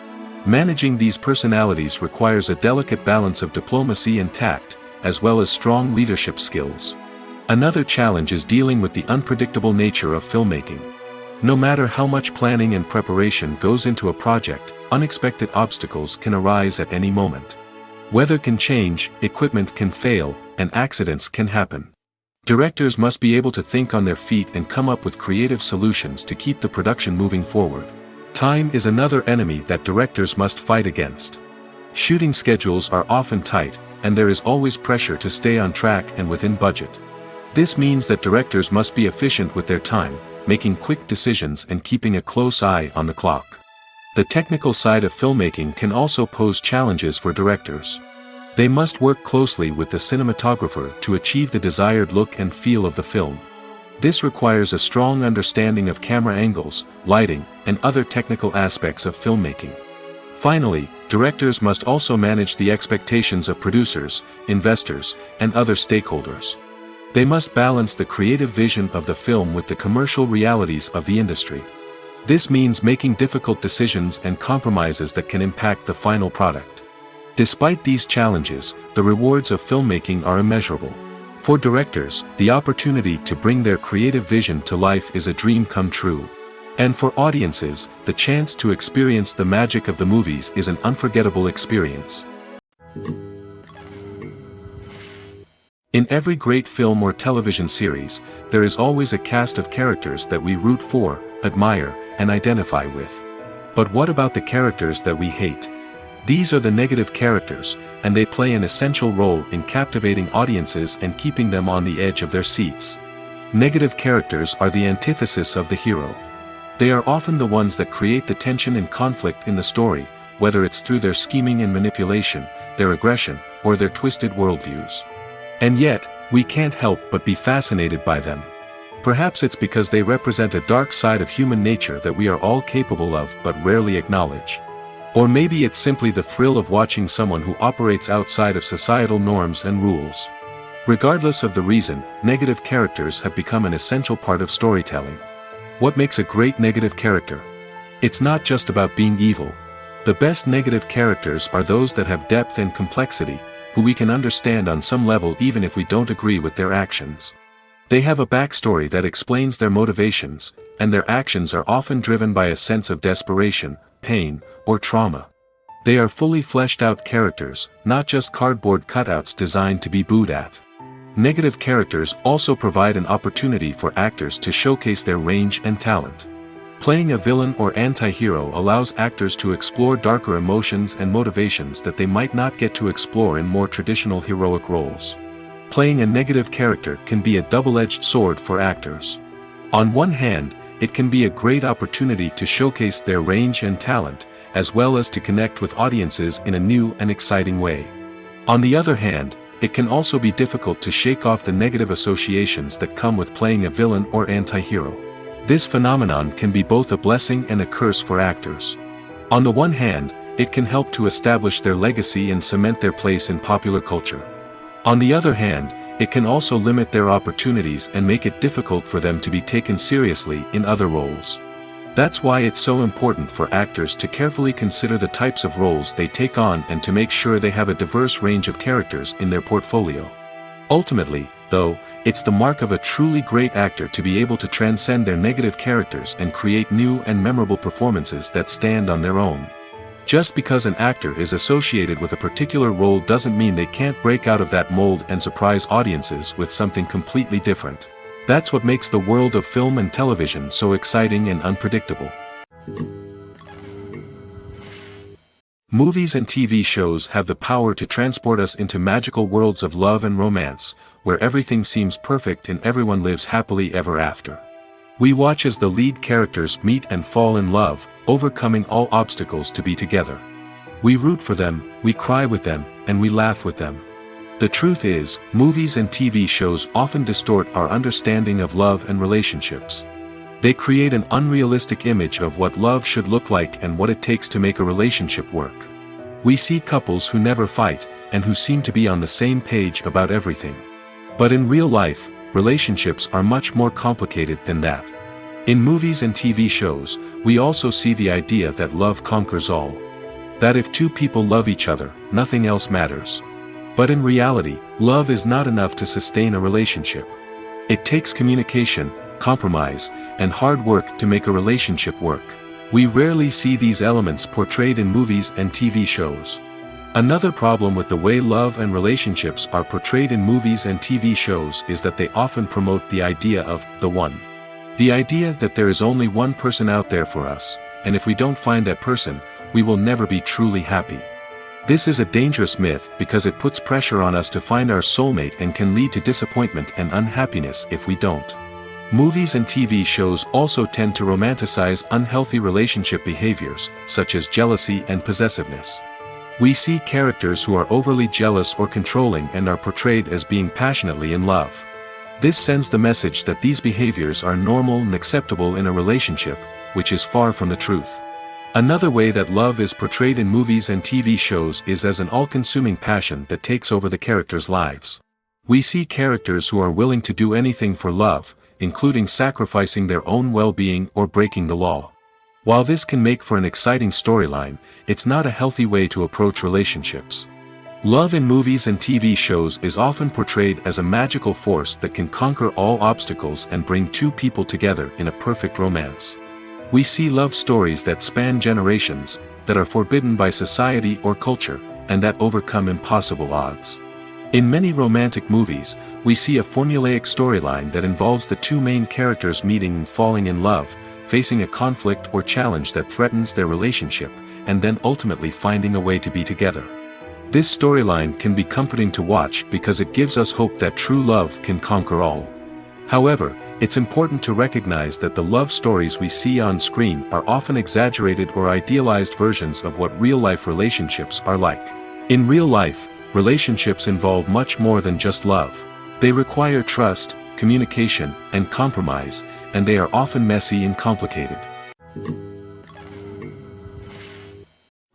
Managing these personalities requires a delicate balance of diplomacy and tact, as well as strong leadership skills. Another challenge is dealing with the unpredictable nature of filmmaking. No matter how much planning and preparation goes into a project, unexpected obstacles can arise at any moment. Weather can change, equipment can fail, and accidents can happen. Directors must be able to think on their feet and come up with creative solutions to keep the production moving forward. Time is another enemy that directors must fight against. Shooting schedules are often tight, and there is always pressure to stay on track and within budget. This means that directors must be efficient with their time, making quick decisions and keeping a close eye on the clock. The technical side of filmmaking can also pose challenges for directors. They must work closely with the cinematographer to achieve the desired look and feel of the film. This requires a strong understanding of camera angles, lighting, and other technical aspects of filmmaking. Finally, directors must also manage the expectations of producers, investors, and other stakeholders. They must balance the creative vision of the film with the commercial realities of the industry. This means making difficult decisions and compromises that can impact the final product. Despite these challenges, the rewards of filmmaking are immeasurable. For directors, the opportunity to bring their creative vision to life is a dream come true. And for audiences, the chance to experience the magic of the movies is an unforgettable experience. In every great film or television series, there is always a cast of characters that we root for, admire, and identify with. But what about the characters that we hate? These are the negative characters, and they play an essential role in captivating audiences and keeping them on the edge of their seats. Negative characters are the antithesis of the hero. They are often the ones that create the tension and conflict in the story, whether it's through their scheming and manipulation, their aggression, or their twisted worldviews. And yet, we can't help but be fascinated by them. Perhaps it's because they represent a dark side of human nature that we are all capable of but rarely acknowledge. Or maybe it's simply the thrill of watching someone who operates outside of societal norms and rules. Regardless of the reason, negative characters have become an essential part of storytelling. What makes a great negative character? It's not just about being evil. The best negative characters are those that have depth and complexity, who we can understand on some level even if we don't agree with their actions. They have a backstory that explains their motivations, and their actions are often driven by a sense of desperation, pain, or trauma. They are fully fleshed out characters, not just cardboard cutouts designed to be booed at. Negative characters also provide an opportunity for actors to showcase their range and talent. Playing a villain or anti-hero allows actors to explore darker emotions and motivations that they might not get to explore in more traditional heroic roles. Playing a negative character can be a double-edged sword for actors. On one hand, it can be a great opportunity to showcase their range and talent, as well as to connect with audiences in a new and exciting way. On the other hand, it can also be difficult to shake off the negative associations that come with playing a villain or anti-hero. This phenomenon can be both a blessing and a curse for actors. On the one hand, it can help to establish their legacy and cement their place in popular culture. On the other hand, it can also limit their opportunities and make it difficult for them to be taken seriously in other roles. That's why it's so important for actors to carefully consider the types of roles they take on and to make sure they have a diverse range of characters in their portfolio. Ultimately, though, it's the mark of a truly great actor to be able to transcend their negative characters and create new and memorable performances that stand on their own. Just because an actor is associated with a particular role doesn't mean they can't break out of that mold and surprise audiences with something completely different. That's what makes the world of film and television so exciting and unpredictable. Movies and TV shows have the power to transport us into magical worlds of love and romance, where everything seems perfect and everyone lives happily ever after. We watch as the lead characters meet and fall in love, overcoming all obstacles to be together. We root for them, we cry with them, and we laugh with them. The truth is, movies and TV shows often distort our understanding of love and relationships. They create an unrealistic image of what love should look like and what it takes to make a relationship work. We see couples who never fight, and who seem to be on the same page about everything. But in real life, relationships are much more complicated than that. In movies and TV shows, we also see the idea that love conquers all. That if two people love each other, nothing else matters. But in reality, love is not enough to sustain a relationship. It takes communication, compromise, and hard work to make a relationship work. We rarely see these elements portrayed in movies and TV shows. Another problem with the way love and relationships are portrayed in movies and TV shows is that they often promote the idea of the one. The idea that there is only one person out there for us, and if we don't find that person, we will never be truly happy. This is a dangerous myth because it puts pressure on us to find our soulmate and can lead to disappointment and unhappiness if we don't. Movies and TV shows also tend to romanticize unhealthy relationship behaviors, such as jealousy and possessiveness. We see characters who are overly jealous or controlling and are portrayed as being passionately in love. This sends the message that these behaviors are normal and acceptable in a relationship, which is far from the truth. Another way that love is portrayed in movies and TV shows is as an all-consuming passion that takes over the characters' lives. We see characters who are willing to do anything for love, including sacrificing their own well-being or breaking the law. While this can make for an exciting storyline, it's not a healthy way to approach relationships. Love in movies and TV shows is often portrayed as a magical force that can conquer all obstacles and bring two people together in a perfect romance. We see love stories that span generations, that are forbidden by society or culture, and that overcome impossible odds. In many romantic movies, we see a formulaic storyline that involves the two main characters meeting and falling in love, facing a conflict or challenge that threatens their relationship, and then ultimately finding a way to be together. This storyline can be comforting to watch because it gives us hope that true love can conquer all. However, it's important to recognize that the love stories we see on screen are often exaggerated or idealized versions of what real-life relationships are like. In real life, relationships involve much more than just love. They require trust, communication, and compromise, and they are often messy and complicated.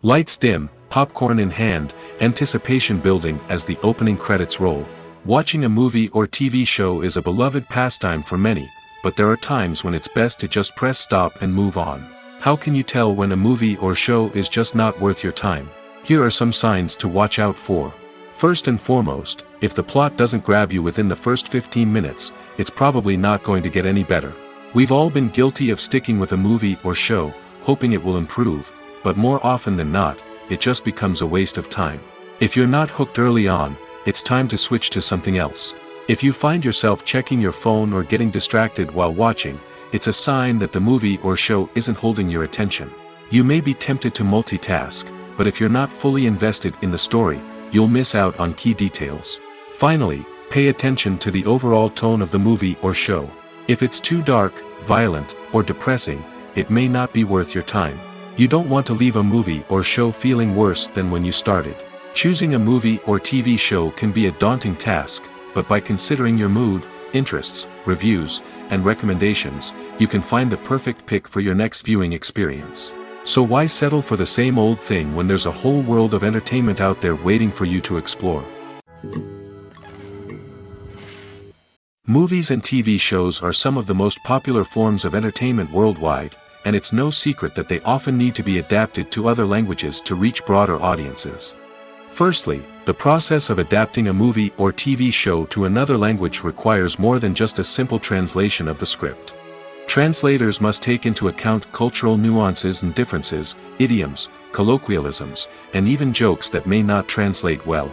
Lights dim, popcorn in hand, anticipation building as the opening credits roll. Watching a movie or TV show is a beloved pastime for many, but there are times when it's best to just press stop and move on. How can you tell when a movie or show is just not worth your time? Here are some signs to watch out for. First and foremost, if the plot doesn't grab you within the first 15 minutes, it's probably not going to get any better. We've all been guilty of sticking with a movie or show, hoping it will improve, but more often than not, it just becomes a waste of time. If you're not hooked early on, it's time to switch to something else. If you find yourself checking your phone or getting distracted while watching, it's a sign that the movie or show isn't holding your attention. You may be tempted to multitask, but if you're not fully invested in the story, you'll miss out on key details. Finally, pay attention to the overall tone of the movie or show. If it's too dark, violent, or depressing, it may not be worth your time. You don't want to leave a movie or show feeling worse than when you started. Choosing a movie or TV show can be a daunting task, but by considering your mood, interests, reviews, and recommendations, you can find the perfect pick for your next viewing experience. So why settle for the same old thing when there's a whole world of entertainment out there waiting for you to explore? Movies and TV shows are some of the most popular forms of entertainment worldwide, and it's no secret that they often need to be adapted to other languages to reach broader audiences. Firstly, the process of adapting a movie or TV show to another language requires more than just a simple translation of the script. Translators must take into account cultural nuances and differences, idioms, colloquialisms, and even jokes that may not translate well.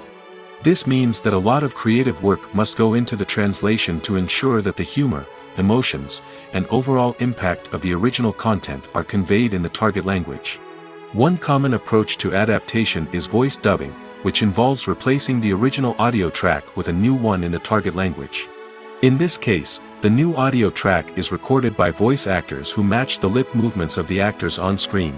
This means that a lot of creative work must go into the translation to ensure that the humor, emotions, and overall impact of the original content are conveyed in the target language. One common approach to adaptation is voice dubbing, which involves replacing the original audio track with a new one in the target language. In this case, the new audio track is recorded by voice actors who match the lip movements of the actors on screen.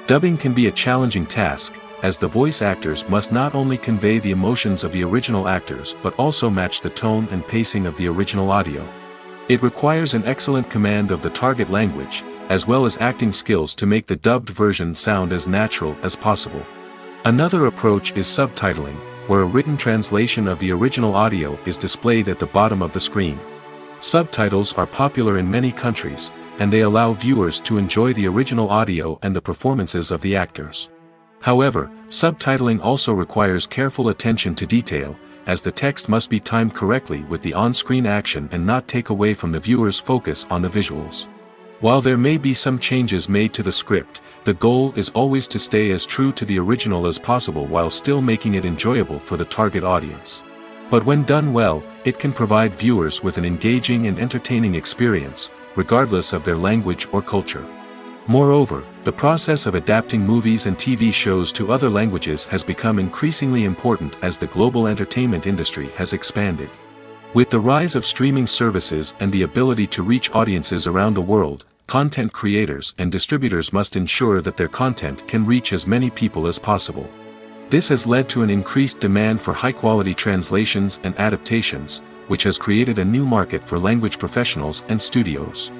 Dubbing can be a challenging task, as the voice actors must not only convey the emotions of the original actors but also match the tone and pacing of the original audio. It requires an excellent command of the target language, as well as acting skills to make the dubbed version sound as natural as possible. Another approach is subtitling, where a written translation of the original audio is displayed at the bottom of the screen. Subtitles are popular in many countries, and they allow viewers to enjoy the original audio and the performances of the actors. However, subtitling also requires careful attention to detail, as the text must be timed correctly with the on-screen action and not take away from the viewer's focus on the visuals. While there may be some changes made to the script, the goal is always to stay as true to the original as possible while still making it enjoyable for the target audience. But when done well, it can provide viewers with an engaging and entertaining experience, regardless of their language or culture. Moreover, the process of adapting movies and TV shows to other languages has become increasingly important as the global entertainment industry has expanded. With the rise of streaming services and the ability to reach audiences around the world, content creators and distributors must ensure that their content can reach as many people as possible. This has led to an increased demand for high-quality translations and adaptations, which has created a new market for language professionals and studios.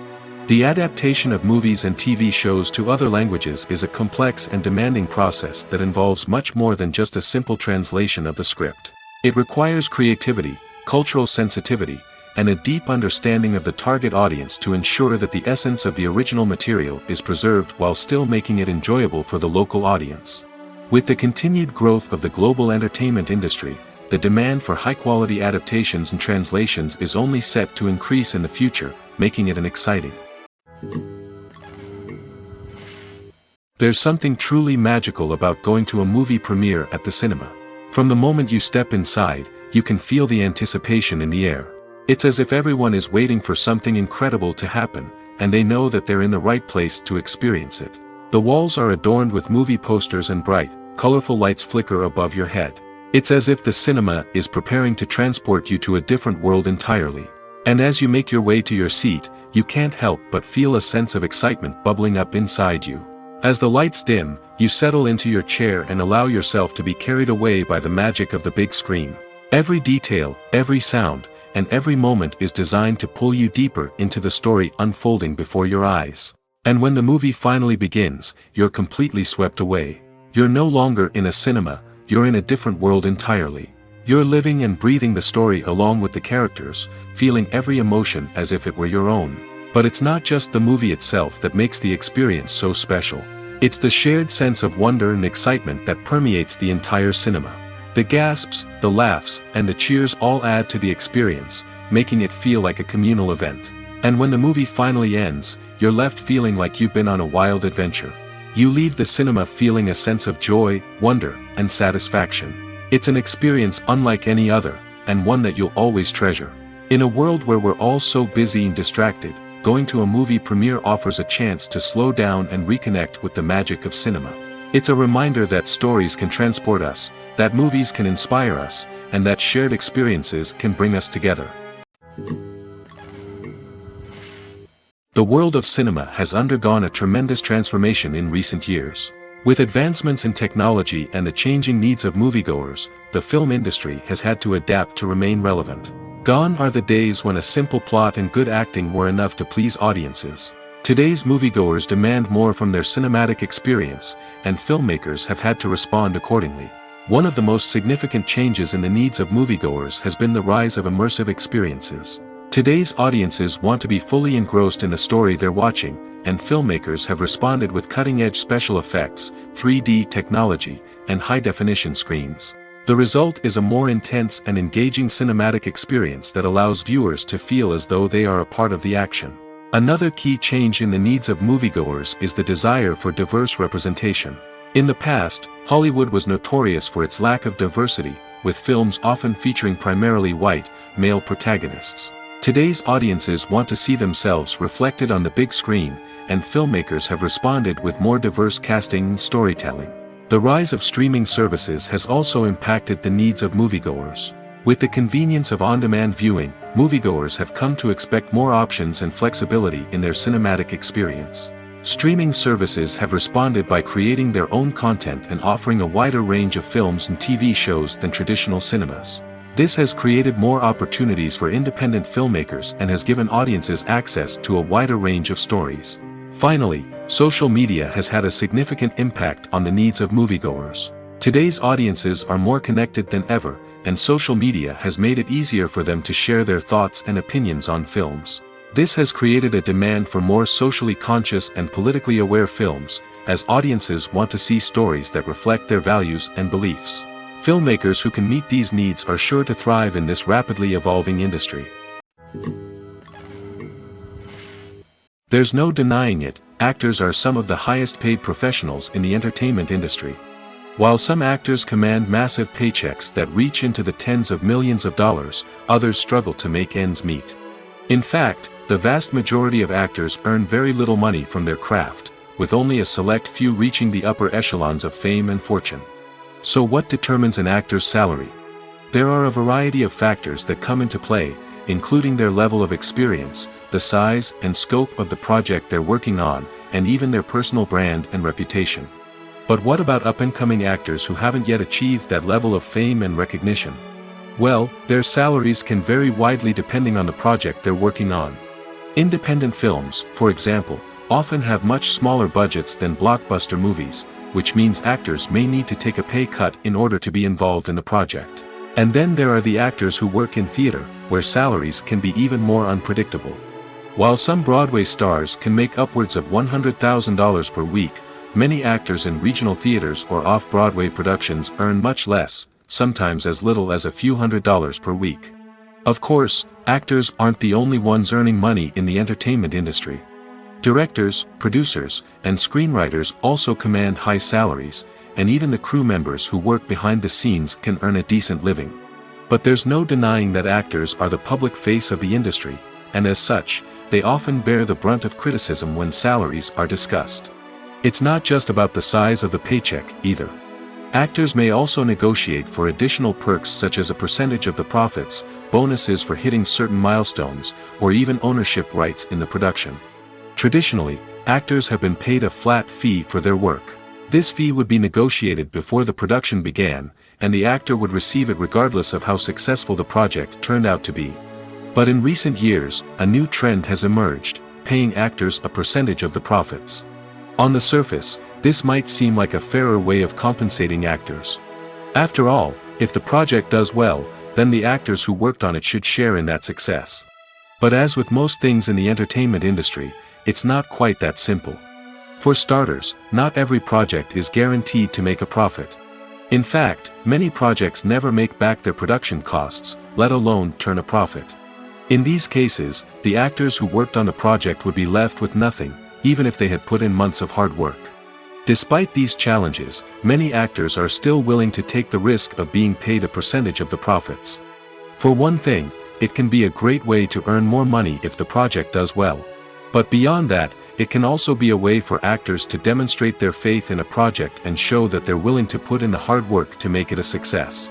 The adaptation of movies and TV shows to other languages is a complex and demanding process that involves much more than just a simple translation of the script. It requires creativity, cultural sensitivity, and a deep understanding of the target audience to ensure that the essence of the original material is preserved while still making it enjoyable for the local audience. With the continued growth of the global entertainment industry, the demand for high-quality adaptations and translations is only set to increase in the future, making it an exciting. There's something truly magical about going to a movie premiere at the cinema. From the moment you step inside, you can feel the anticipation in the air. It's as if everyone is waiting for something incredible to happen, and they know that they're in the right place to experience it. The walls are adorned with movie posters and bright, colorful lights flicker above your head. It's as if the cinema is preparing to transport you to a different world entirely. And as you make your way to your seat, you can't help but feel a sense of excitement bubbling up inside you. As the lights dim, you settle into your chair and allow yourself to be carried away by the magic of the big screen. Every detail, every sound, and every moment is designed to pull you deeper into the story unfolding before your eyes. And when the movie finally begins, you're completely swept away. You're no longer in a cinema, you're in a different world entirely. You're living and breathing the story along with the characters, feeling every emotion as if it were your own. But it's not just the movie itself that makes the experience so special. It's the shared sense of wonder and excitement that permeates the entire cinema. The gasps, the laughs, and the cheers all add to the experience, making it feel like a communal event. And when the movie finally ends, you're left feeling like you've been on a wild adventure. You leave the cinema feeling a sense of joy, wonder, and satisfaction. It's an experience unlike any other, and one that you'll always treasure. In a world where we're all so busy and distracted, going to a movie premiere offers a chance to slow down and reconnect with the magic of cinema. It's a reminder that stories can transport us, that movies can inspire us, and that shared experiences can bring us together. The world of cinema has undergone a tremendous transformation in recent years. With advancements in technology and the changing needs of moviegoers, the film industry has had to adapt to remain relevant. Gone are the days when a simple plot and good acting were enough to please audiences. Today's moviegoers demand more from their cinematic experience, and filmmakers have had to respond accordingly. One of the most significant changes in the needs of moviegoers has been the rise of immersive experiences. Today's audiences want to be fully engrossed in the story they're watching, and filmmakers have responded with cutting-edge special effects, 3D technology, and high-definition screens. The result is a more intense and engaging cinematic experience that allows viewers to feel as though they are a part of the action. Another key change in the needs of moviegoers is the desire for diverse representation. In the past, Hollywood was notorious for its lack of diversity, with films often featuring primarily white, male protagonists. Today's audiences want to see themselves reflected on the big screen, and filmmakers have responded with more diverse casting and storytelling. The rise of streaming services has also impacted the needs of moviegoers. With the convenience of on-demand viewing, moviegoers have come to expect more options and flexibility in their cinematic experience. Streaming services have responded by creating their own content and offering a wider range of films and TV shows than traditional cinemas. This has created more opportunities for independent filmmakers and has given audiences access to a wider range of stories. Finally, social media has had a significant impact on the needs of moviegoers. Today's audiences are more connected than ever, and social media has made it easier for them to share their thoughts and opinions on films. This has created a demand for more socially conscious and politically aware films, as audiences want to see stories that reflect their values and beliefs. Filmmakers who can meet these needs are sure to thrive in this rapidly evolving industry. There's no denying it, actors are some of the highest paid professionals in the entertainment industry. While some actors command massive paychecks that reach into the tens of millions of dollars, others struggle to make ends meet. In fact, the vast majority of actors earn very little money from their craft, with only a select few reaching the upper echelons of fame and fortune. So what determines an actor's salary? There are a variety of factors that come into play, including their level of experience, the size and scope of the project they're working on, and even their personal brand and reputation. But what about up-and-coming actors who haven't yet achieved that level of fame and recognition? Well, their salaries can vary widely depending on the project they're working on. Independent films, for example, often have much smaller budgets than blockbuster movies, which means actors may need to take a pay cut in order to be involved in the project. And then there are the actors who work in theater, where salaries can be even more unpredictable. While some Broadway stars can make upwards of $100,000 per week, many actors in regional theaters or off-Broadway productions earn much less, sometimes as little as a few $100s per week. Of course, actors aren't the only ones earning money in the entertainment industry. Directors, producers, and screenwriters also command high salaries, and even the crew members who work behind the scenes can earn a decent living. But there's no denying that actors are the public face of the industry, and as such, they often bear the brunt of criticism when salaries are discussed. It's not just about the size of the paycheck, either. Actors may also negotiate for additional perks such as a percentage of the profits, bonuses for hitting certain milestones, or even ownership rights in the production. Traditionally, actors have been paid a flat fee for their work. This fee would be negotiated before the production began, and the actor would receive it regardless of how successful the project turned out to be. But in recent years, a new trend has emerged, paying actors a percentage of the profits. On the surface, this might seem like a fairer way of compensating actors. After all, if the project does well, then the actors who worked on it should share in that success. But as with most things in the entertainment industry, it's not quite that simple. For starters, not every project is guaranteed to make a profit. In fact, many projects never make back their production costs, let alone turn a profit. In these cases, the actors who worked on the project would be left with nothing, even if they had put in months of hard work. Despite these challenges, many actors are still willing to take the risk of being paid a percentage of the profits. For one thing, it can be a great way to earn more money if the project does well. But beyond that, it can also be a way for actors to demonstrate their faith in a project and show that they're willing to put in the hard work to make it a success.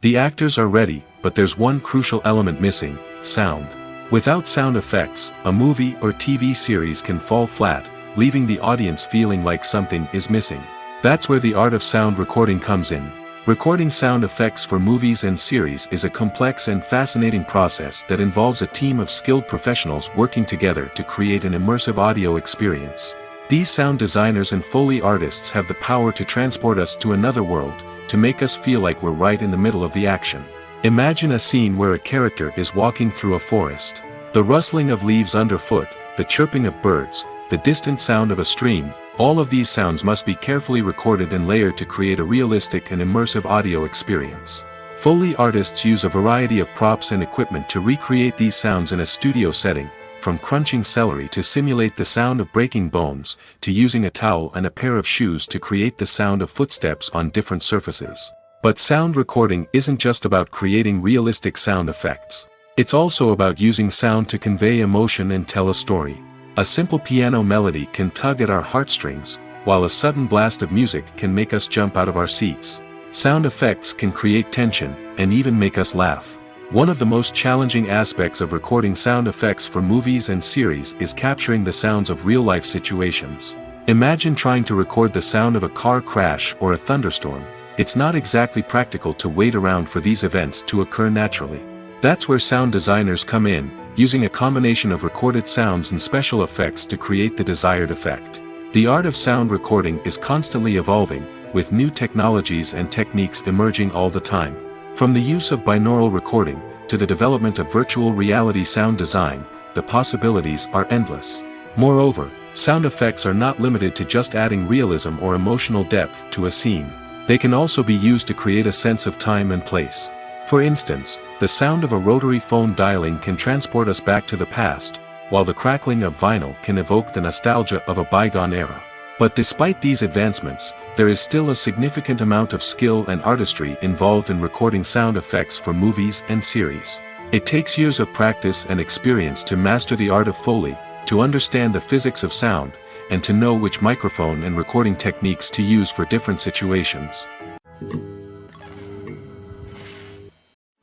The actors are ready, but there's one crucial element missing: sound. Without sound effects, a movie or TV series can fall flat, leaving the audience feeling like something is missing. That's where the art of sound recording comes in. Recording sound effects for movies and series is a complex and fascinating process that involves a team of skilled professionals working together to create an immersive audio experience. These sound designers and Foley artists have the power to transport us to another world, to make us feel like we're right in the middle of the action. Imagine a scene where a character is walking through a forest. The rustling of leaves underfoot, the chirping of birds, the distant sound of a stream, all of these sounds must be carefully recorded and layered to create a realistic and immersive audio experience. Foley artists use a variety of props and equipment to recreate these sounds in a studio setting, from crunching celery to simulate the sound of breaking bones, to using a towel and a pair of shoes to create the sound of footsteps on different surfaces. But sound recording isn't just about creating realistic sound effects. It's also about using sound to convey emotion and tell a story. A simple piano melody can tug at our heartstrings, while a sudden blast of music can make us jump out of our seats. Sound effects can create tension, and even make us laugh. One of the most challenging aspects of recording sound effects for movies and series is capturing the sounds of real-life situations. Imagine trying to record the sound of a car crash or a thunderstorm. It's not exactly practical to wait around for these events to occur naturally. That's where sound designers come in, using a combination of recorded sounds and special effects to create the desired effect. The art of sound recording is constantly evolving, with new technologies and techniques emerging all the time. From the use of binaural recording, to the development of virtual reality sound design, the possibilities are endless. Moreover, sound effects are not limited to just adding realism or emotional depth to a scene. They can also be used to create a sense of time and place. For instance, the sound of a rotary phone dialing can transport us back to the past, while the crackling of vinyl can evoke the nostalgia of a bygone era. But despite these advancements, there is still a significant amount of skill and artistry involved in recording sound effects for movies and series. It takes years of practice and experience to master the art of Foley, to understand the physics of sound, and to know which microphone and recording techniques to use for different situations.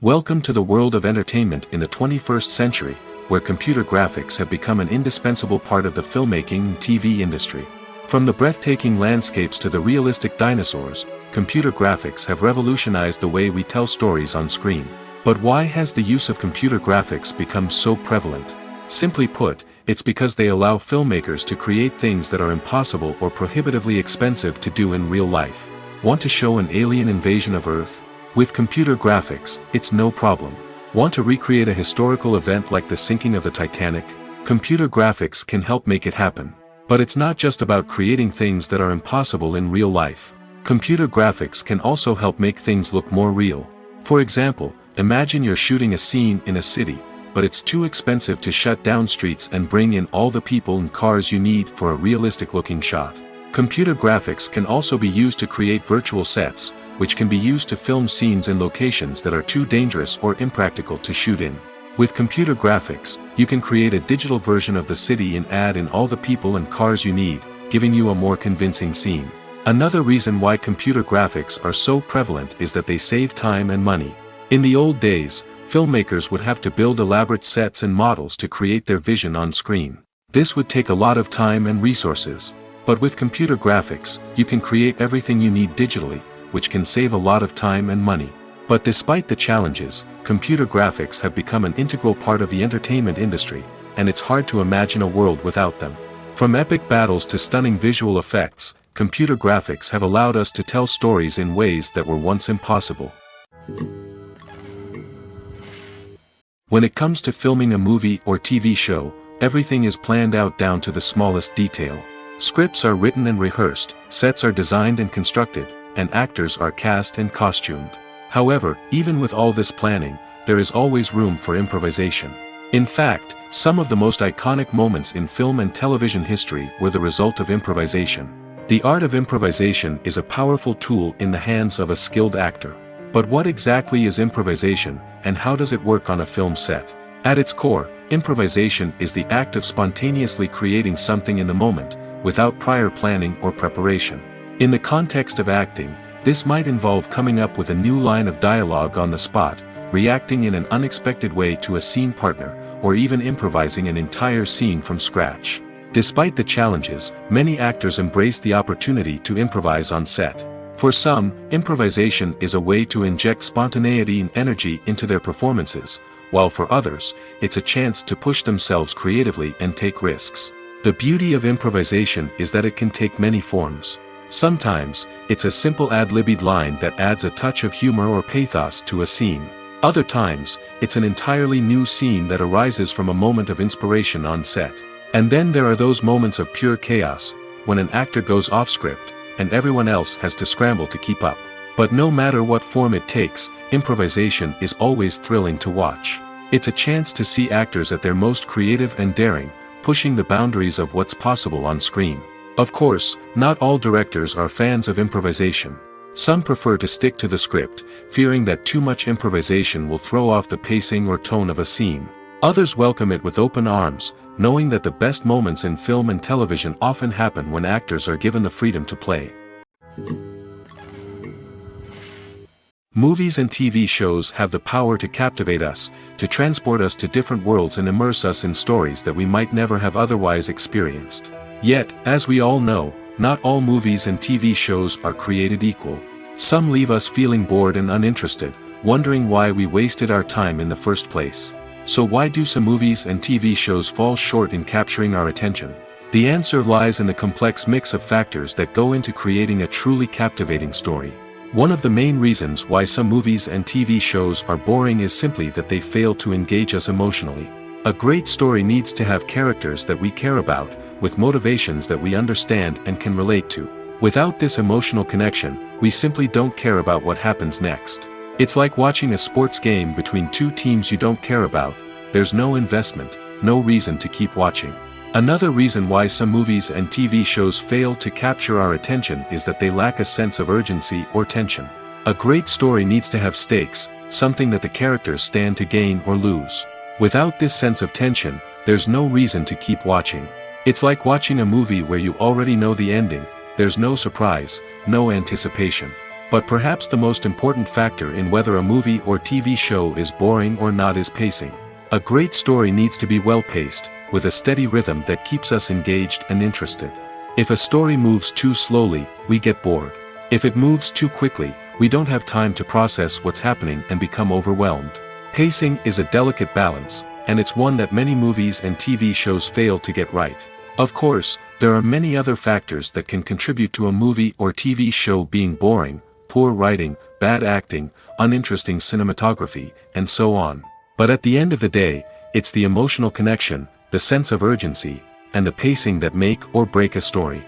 Welcome to the world of entertainment in the 21st century, where computer graphics have become an indispensable part of the filmmaking and TV industry. From the breathtaking landscapes to the realistic dinosaurs, computer graphics have revolutionized the way we tell stories on screen. But why has the use of computer graphics become so prevalent? Simply put, it's because they allow filmmakers to create things that are impossible or prohibitively expensive to do in real life. Want to show an alien invasion of Earth? With computer graphics, it's no problem. Want to recreate a historical event like the sinking of the Titanic? Computer graphics can help make it happen. But it's not just about creating things that are impossible in real life. Computer graphics can also help make things look more real. For example, imagine you're shooting a scene in a city, but it's too expensive to shut down streets and bring in all the people and cars you need for a realistic-looking shot. Computer graphics can also be used to create virtual sets, which can be used to film scenes in locations that are too dangerous or impractical to shoot in. With computer graphics, you can create a digital version of the city and add in all the people and cars you need, giving you a more convincing scene. Another reason why computer graphics are so prevalent is that they save time and money. In the old days, filmmakers would have to build elaborate sets and models to create their vision on screen. This would take a lot of time and resources. But with computer graphics, you can create everything you need digitally, which can save a lot of time and money. But despite the challenges, computer graphics have become an integral part of the entertainment industry, and it's hard to imagine a world without them. From epic battles to stunning visual effects, computer graphics have allowed us to tell stories in ways that were once impossible. When it comes to filming a movie or TV show, everything is planned out down to the smallest detail. Scripts are written and rehearsed, sets are designed and constructed, and actors are cast and costumed. However, even with all this planning, there is always room for improvisation. In fact, some of the most iconic moments in film and television history were the result of improvisation. The art of improvisation is a powerful tool in the hands of a skilled actor. But what exactly is improvisation, and how does it work on a film set? At its core, improvisation is the act of spontaneously creating something in the moment, without prior planning or preparation. In the context of acting, this might involve coming up with a new line of dialogue on the spot, reacting in an unexpected way to a scene partner, or even improvising an entire scene from scratch. Despite the challenges, many actors embrace the opportunity to improvise on set. For some, improvisation is a way to inject spontaneity and energy into their performances, while for others, it's a chance to push themselves creatively and take risks. The beauty of improvisation is that it can take many forms. Sometimes, it's a simple ad-libbed line that adds a touch of humor or pathos to a scene. Other times, it's an entirely new scene that arises from a moment of inspiration on set. And then there are those moments of pure chaos, when an actor goes off script, and everyone else has to scramble to keep up. But no matter what form it takes, improvisation is always thrilling to watch. It's a chance to see actors at their most creative and daring, pushing the boundaries of what's possible on screen. Of course, not all directors are fans of improvisation. Some prefer to stick to the script, fearing that too much improvisation will throw off the pacing or tone of a scene. Others welcome it with open arms, knowing that the best moments in film and television often happen when actors are given the freedom to play. Movies and TV shows have the power to captivate us, to transport us to different worlds and immerse us in stories that we might never have otherwise experienced. Yet, as we all know, not all movies and TV shows are created equal. Some leave us feeling bored and uninterested, wondering why we wasted our time in the first place. So why do some movies and TV shows fall short in capturing our attention? The answer lies in the complex mix of factors that go into creating a truly captivating story. One of the main reasons why some movies and TV shows are boring is simply that they fail to engage us emotionally. A great story needs to have characters that we care about, with motivations that we understand and can relate to. Without this emotional connection, we simply don't care about what happens next. It's like watching a sports game between two teams you don't care about. There's no investment, no reason to keep watching. Another reason why some movies and TV shows fail to capture our attention is that they lack a sense of urgency or tension. A great story needs to have stakes, something that the characters stand to gain or lose. Without this sense of tension, there's no reason to keep watching. It's like watching a movie where you already know the ending. There's no surprise, no anticipation. But perhaps the most important factor in whether a movie or TV show is boring or not is pacing. A great story needs to be well-paced, with a steady rhythm that keeps us engaged and interested. If a story moves too slowly, we get bored. If it moves too quickly, we don't have time to process what's happening and become overwhelmed. Pacing is a delicate balance, and it's one that many movies and TV shows fail to get right. Of course, there are many other factors that can contribute to a movie or TV show being boring: poor writing, bad acting, uninteresting cinematography, and so on. But at the end of the day, it's the emotional connection, the sense of urgency, and the pacing that make or break a story.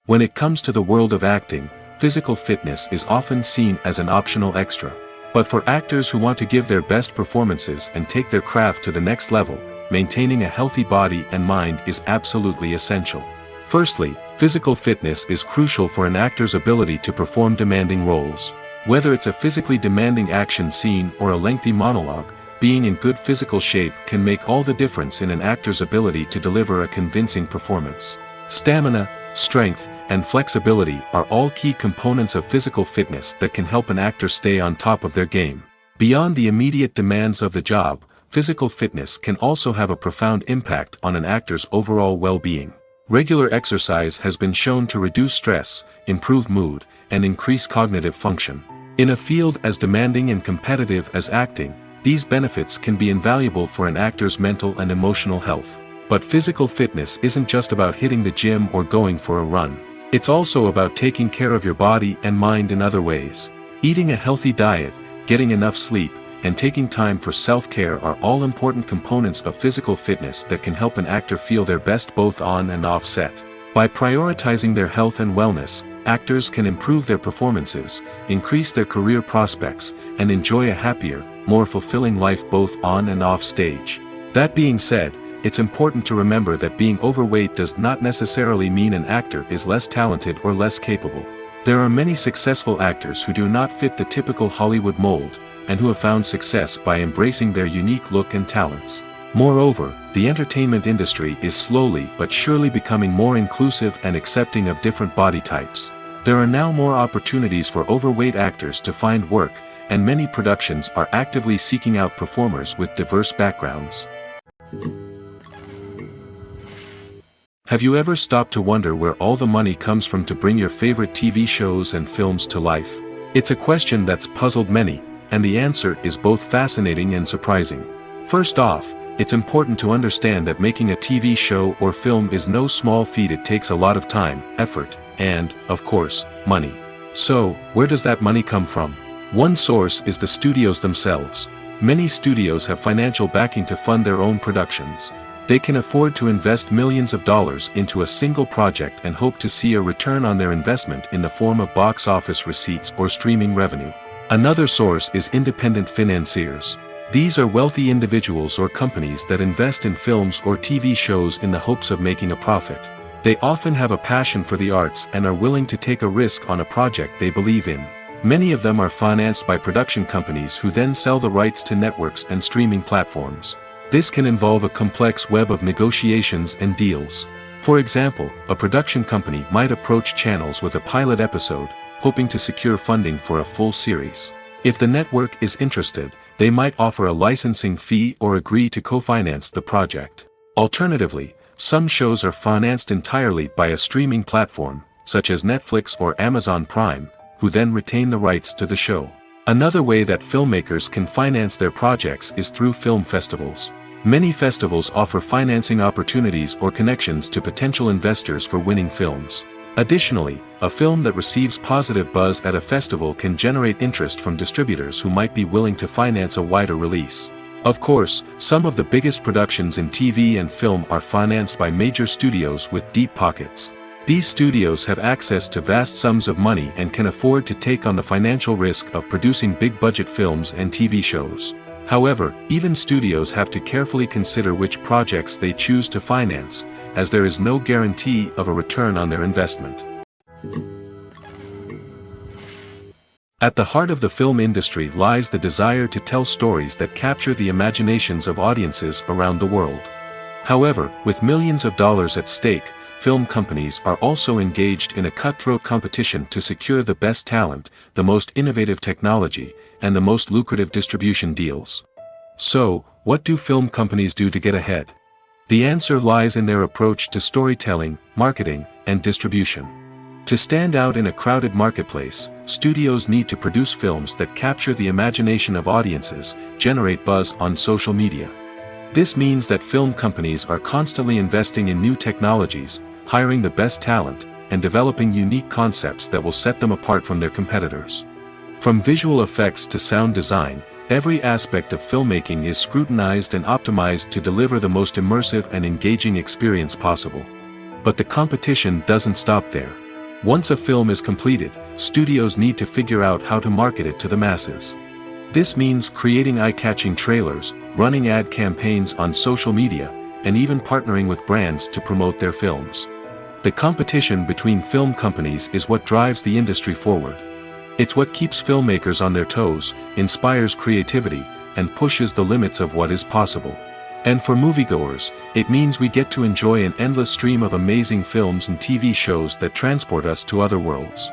When it comes to the world of acting, physical fitness is often seen as an optional extra. But for actors who want to give their best performances and take their craft to the next level, maintaining a healthy body and mind is absolutely essential. Firstly, physical fitness is crucial for an actor's ability to perform demanding roles. Whether it's a physically demanding action scene or a lengthy monologue, being in good physical shape can make all the difference in an actor's ability to deliver a convincing performance. Stamina, strength, and flexibility are all key components of physical fitness that can help an actor stay on top of their game. Beyond the immediate demands of the job, physical fitness can also have a profound impact on an actor's overall well-being. Regular exercise has been shown to reduce stress, improve mood, and increase cognitive function. In a field as demanding and competitive as acting, these benefits can be invaluable for an actor's mental and emotional health. But physical fitness isn't just about hitting the gym or going for a run. It's also about taking care of your body and mind in other ways. Eating a healthy diet, getting enough sleep, and taking time for self-care are all important components of physical fitness that can help an actor feel their best both on and off set. By prioritizing their health and wellness, actors can improve their performances, increase their career prospects, and enjoy a happier, more fulfilling life both on and off stage. That being said, it's important to remember that being overweight does not necessarily mean an actor is less talented or less capable. There are many successful actors who do not fit the typical Hollywood mold, and who have found success by embracing their unique look and talents. Moreover, the entertainment industry is slowly but surely becoming more inclusive and accepting of different body types. There are now more opportunities for overweight actors to find work, and many productions are actively seeking out performers with diverse backgrounds. Have you ever stopped to wonder where all the money comes from to bring your favorite TV shows and films to life? It's a question that's puzzled many, and the answer is both fascinating and surprising. First off, it's important to understand that making a TV show or film is no small feat. It takes a lot of time, effort, and, of course, money. So, where does that money come from? One source is the studios themselves. Many studios have financial backing to fund their own productions. They can afford to invest millions of dollars into a single project and hope to see a return on their investment in the form of box office receipts or streaming revenue. Another source is independent financiers. These are wealthy individuals or companies that invest in films or TV shows in the hopes of making a profit. They often have a passion for the arts and are willing to take a risk on a project they believe in. Many of them are financed by production companies who then sell the rights to networks and streaming platforms. This can involve a complex web of negotiations and deals. For example, a production company might approach channels with a pilot episode, hoping to secure funding for a full series. If the network is interested, they might offer a licensing fee or agree to co-finance the project. Alternatively, some shows are financed entirely by a streaming platform, such as Netflix or Amazon Prime, who then retain the rights to the show. Another way that filmmakers can finance their projects is through film festivals. Many festivals offer financing opportunities or connections to potential investors for winning films. Additionally, a film that receives positive buzz at a festival can generate interest from distributors who might be willing to finance a wider release. Of course, some of the biggest productions in TV and film are financed by major studios with deep pockets. These studios have access to vast sums of money and can afford to take on the financial risk of producing big-budget films and TV shows. However, even studios have to carefully consider which projects they choose to finance, as there is no guarantee of a return on their investment. At the heart of the film industry lies the desire to tell stories that capture the imaginations of audiences around the world. However, with millions of dollars at stake, film companies are also engaged in a cutthroat competition to secure the best talent, the most innovative technology, and the most lucrative distribution deals. So, what do film companies do to get ahead? The answer lies in their approach to storytelling, marketing, and distribution. To stand out in a crowded marketplace, studios need to produce films that capture the imagination of audiences, generate buzz on social media. This means that film companies are constantly investing in new technologies, hiring the best talent, and developing unique concepts that will set them apart from their competitors. From visual effects to sound design, every aspect of filmmaking is scrutinized and optimized to deliver the most immersive and engaging experience possible. But the competition doesn't stop there. Once a film is completed, studios need to figure out how to market it to the masses. This means creating eye-catching trailers, running ad campaigns on social media, and even partnering with brands to promote their films. The competition between film companies is what drives the industry forward. It's what keeps filmmakers on their toes, inspires creativity, and pushes the limits of what is possible. And for moviegoers, it means we get to enjoy an endless stream of amazing films and TV shows that transport us to other worlds.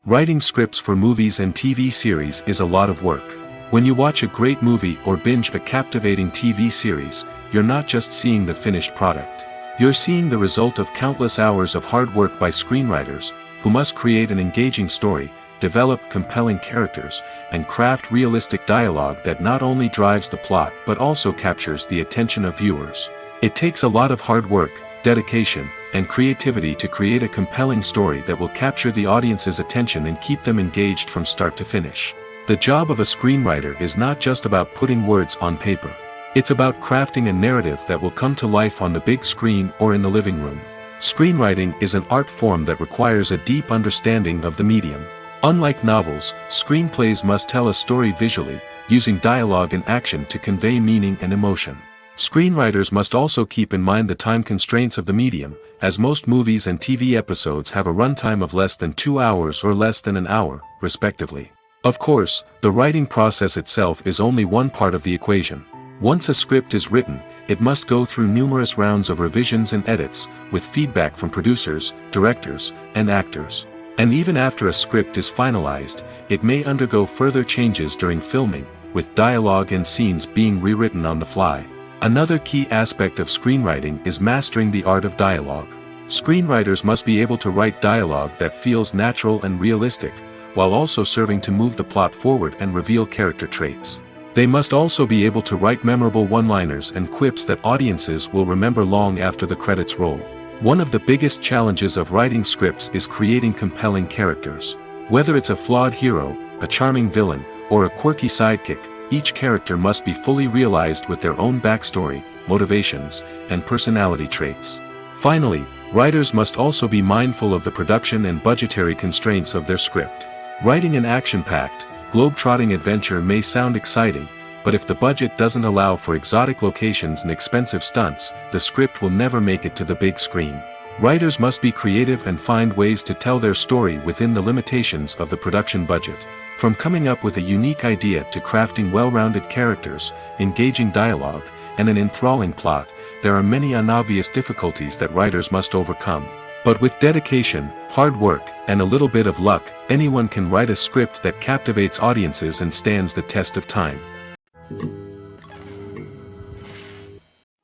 Writing scripts for movies and TV series is a lot of work. When you watch a great movie or binge a captivating TV series, you're not just seeing the finished product. You're seeing the result of countless hours of hard work by screenwriters, who must create an engaging story, develop compelling characters, and craft realistic dialogue that not only drives the plot but also captures the attention of viewers. It takes a lot of hard work, dedication, and creativity to create a compelling story that will capture the audience's attention and keep them engaged from start to finish. The job of a screenwriter is not just about putting words on paper. It's about crafting a narrative that will come to life on the big screen or in the living room. Screenwriting is an art form that requires a deep understanding of the medium. Unlike novels, screenplays must tell a story visually, using dialogue and action to convey meaning and emotion. Screenwriters must also keep in mind the time constraints of the medium, as most movies and TV episodes have a runtime of less than 2 hours or less than an hour, respectively. Of course, the writing process itself is only one part of the equation. Once a script is written, it must go through numerous rounds of revisions and edits, with feedback from producers, directors, and actors. And even after a script is finalized, it may undergo further changes during filming, with dialogue and scenes being rewritten on the fly. Another key aspect of screenwriting is mastering the art of dialogue. Screenwriters must be able to write dialogue that feels natural and realistic, while also serving to move the plot forward and reveal character traits. They must also be able to write memorable one-liners and quips that audiences will remember long after the credits roll. One of the biggest challenges of writing scripts is creating compelling characters. Whether it's a flawed hero, a charming villain, or a quirky sidekick, each character must be fully realized with their own backstory, motivations, and personality traits. Finally, writers must also be mindful of the production and budgetary constraints of their script. Writing an action-packed, globe-trotting adventure may sound exciting, but if the budget doesn't allow for exotic locations and expensive stunts, the script will never make it to the big screen. Writers must be creative and find ways to tell their story within the limitations of the production budget. From coming up with a unique idea to crafting well-rounded characters, engaging dialogue, and an enthralling plot, there are many unobvious difficulties that writers must overcome. But with dedication, hard work, and a little bit of luck, anyone can write a script that captivates audiences and stands the test of time.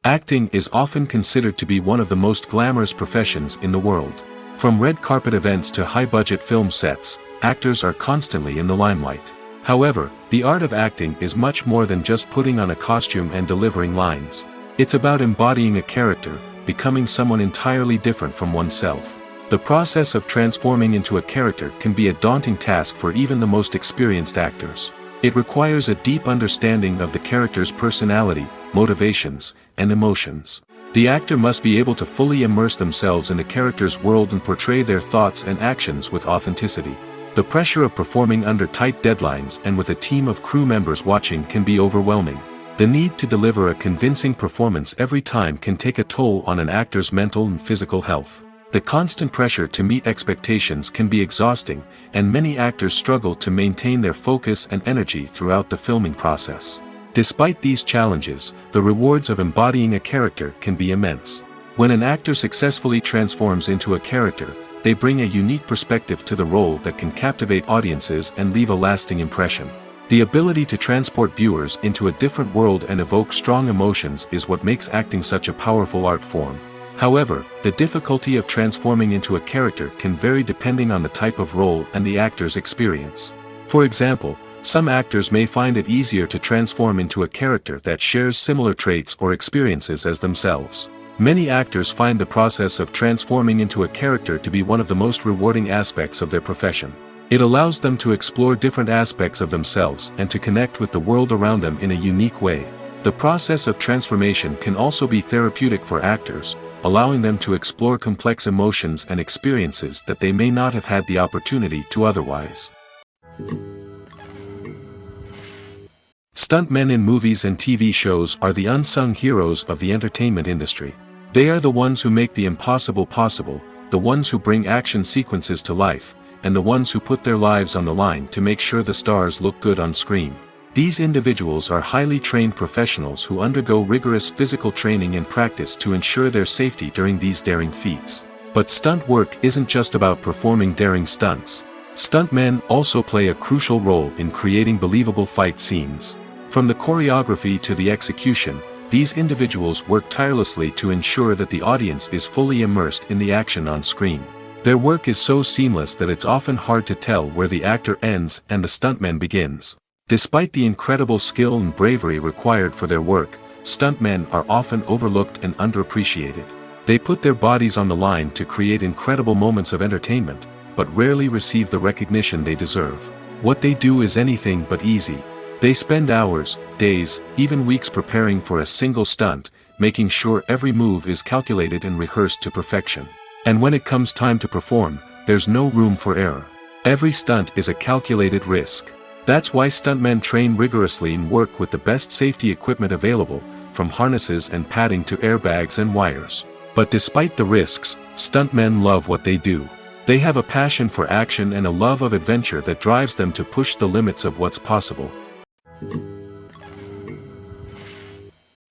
Acting is often considered to be one of the most glamorous professions in the world. From red carpet events to high-budget film sets, actors are constantly in the limelight. However, the art of acting is much more than just putting on a costume and delivering lines. It's about embodying a character, becoming someone entirely different from oneself. The process of transforming into a character can be a daunting task for even the most experienced actors. It requires a deep understanding of the character's personality, motivations, and emotions. The actor must be able to fully immerse themselves in the character's world and portray their thoughts and actions with authenticity. The pressure of performing under tight deadlines and with a team of crew members watching can be overwhelming. The need to deliver a convincing performance every time can take a toll on an actor's mental and physical health. The constant pressure to meet expectations can be exhausting, and many actors struggle to maintain their focus and energy throughout the filming process. Despite these challenges, the rewards of embodying a character can be immense. When an actor successfully transforms into a character, they bring a unique perspective to the role that can captivate audiences and leave a lasting impression. The ability to transport viewers into a different world and evoke strong emotions is what makes acting such a powerful art form. However, the difficulty of transforming into a character can vary depending on the type of role and the actor's experience. For example, some actors may find it easier to transform into a character that shares similar traits or experiences as themselves. Many actors find the process of transforming into a character to be one of the most rewarding aspects of their profession. It allows them to explore different aspects of themselves and to connect with the world around them in a unique way. The process of transformation can also be therapeutic for actors, allowing them to explore complex emotions and experiences that they may not have had the opportunity to otherwise. Stuntmen in movies and TV shows are the unsung heroes of the entertainment industry. They are the ones who make the impossible possible, the ones who bring action sequences to life, and the ones who put their lives on the line to make sure the stars look good on screen. These individuals are highly trained professionals who undergo rigorous physical training and practice to ensure their safety during these daring feats. But stunt work isn't just about performing daring stunts. Stuntmen also play a crucial role in creating believable fight scenes. From the choreography to the execution, these individuals work tirelessly to ensure that the audience is fully immersed in the action on screen. Their work is so seamless that it's often hard to tell where the actor ends and the stuntman begins. Despite the incredible skill and bravery required for their work, stuntmen are often overlooked and underappreciated. They put their bodies on the line to create incredible moments of entertainment, but rarely receive the recognition they deserve. What they do is anything but easy. They spend hours, days, even weeks preparing for a single stunt, making sure every move is calculated and rehearsed to perfection. And when it comes time to perform, there's no room for error. Every stunt is a calculated risk. That's why stuntmen train rigorously and work with the best safety equipment available, from harnesses and padding to airbags and wires. But despite the risks, stuntmen love what they do. They have a passion for action and a love of adventure that drives them to push the limits of what's possible.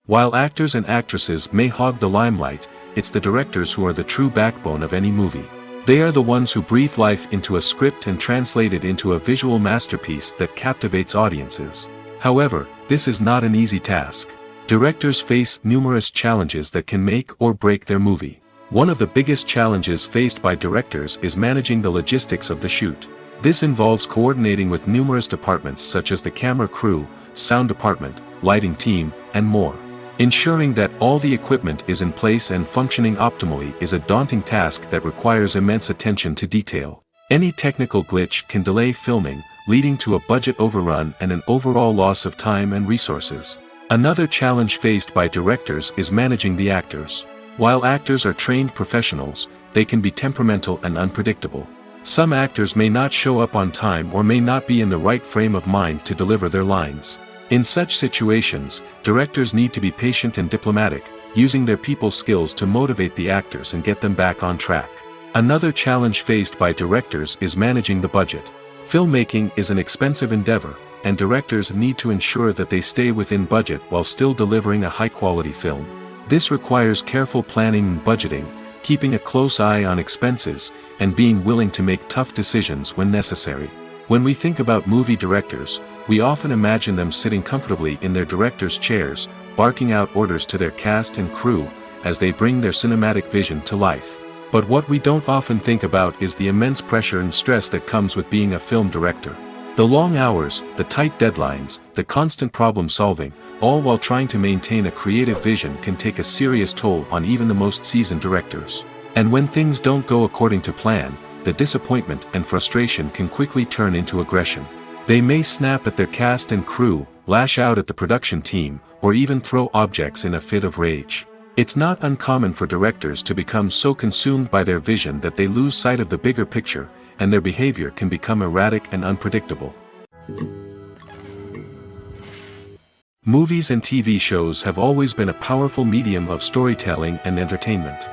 While actors and actresses may hog the limelight, it's the directors who are the true backbone of any movie. They are the ones who breathe life into a script and translate it into a visual masterpiece that captivates audiences. However, this is not an easy task. Directors face numerous challenges that can make or break their movie. One of the biggest challenges faced by directors is managing the logistics of the shoot. This involves coordinating with numerous departments such as the camera crew, sound department, lighting team, and more. Ensuring that all the equipment is in place and functioning optimally is a daunting task that requires immense attention to detail. Any technical glitch can delay filming, leading to a budget overrun and an overall loss of time and resources. Another challenge faced by directors is managing the actors. While actors are trained professionals, they can be temperamental and unpredictable. Some actors may not show up on time or may not be in the right frame of mind to deliver their lines. In such situations, directors need to be patient and diplomatic, using their people skills to motivate the actors and get them back on track. Another challenge faced by directors is managing the budget. Filmmaking is an expensive endeavor, and directors need to ensure that they stay within budget while still delivering a high-quality film. This requires careful planning and budgeting, keeping a close eye on expenses, and being willing to make tough decisions when necessary. When we think about movie directors, we often imagine them sitting comfortably in their director's chairs, barking out orders to their cast and crew, as they bring their cinematic vision to life. But what we don't often think about is the immense pressure and stress that comes with being a film director. The long hours, the tight deadlines, the constant problem-solving, all while trying to maintain a creative vision can take a serious toll on even the most seasoned directors. And when things don't go according to plan, the disappointment and frustration can quickly turn into aggression. They may snap at their cast and crew, lash out at the production team, or even throw objects in a fit of rage. It's not uncommon for directors to become so consumed by their vision that they lose sight of the bigger picture, and their behavior can become erratic and unpredictable. Movies and TV shows have always been a powerful medium of storytelling and entertainment.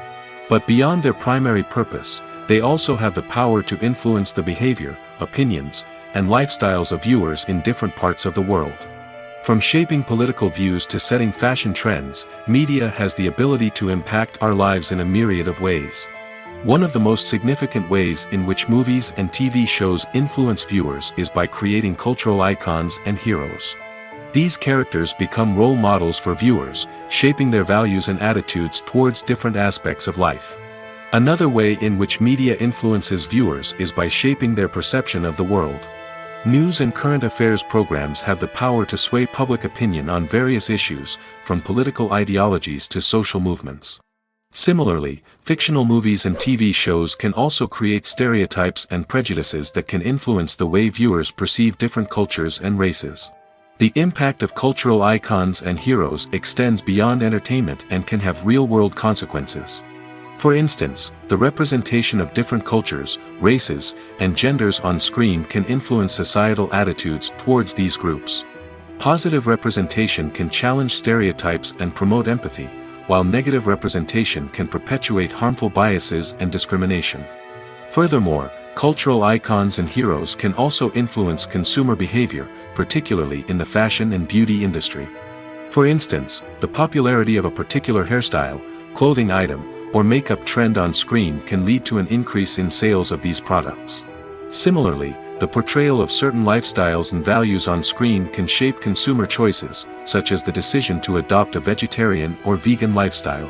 But beyond their primary purpose, they also have the power to influence the behavior, opinions, and lifestyles of viewers in different parts of the world. From shaping political views to setting fashion trends, media has the ability to impact our lives in a myriad of ways. One of the most significant ways in which movies and TV shows influence viewers is by creating cultural icons and heroes. These characters become role models for viewers, shaping their values and attitudes towards different aspects of life. Another way in which media influences viewers is by shaping their perception of the world. News and current affairs programs have the power to sway public opinion on various issues, from political ideologies to social movements. Similarly, fictional movies and TV shows can also create stereotypes and prejudices that can influence the way viewers perceive different cultures and races. The impact of cultural icons and heroes extends beyond entertainment and can have real-world consequences. For instance, the representation of different cultures, races, and genders on screen can influence societal attitudes towards these groups. Positive representation can challenge stereotypes and promote empathy, while negative representation can perpetuate harmful biases and discrimination. Furthermore, cultural icons and heroes can also influence consumer behavior, particularly in the fashion and beauty industry. For instance, the popularity of a particular hairstyle, clothing item, or makeup trend on screen can lead to an increase in sales of these products. Similarly, the portrayal of certain lifestyles and values on screen can shape consumer choices, such as the decision to adopt a vegetarian or vegan lifestyle.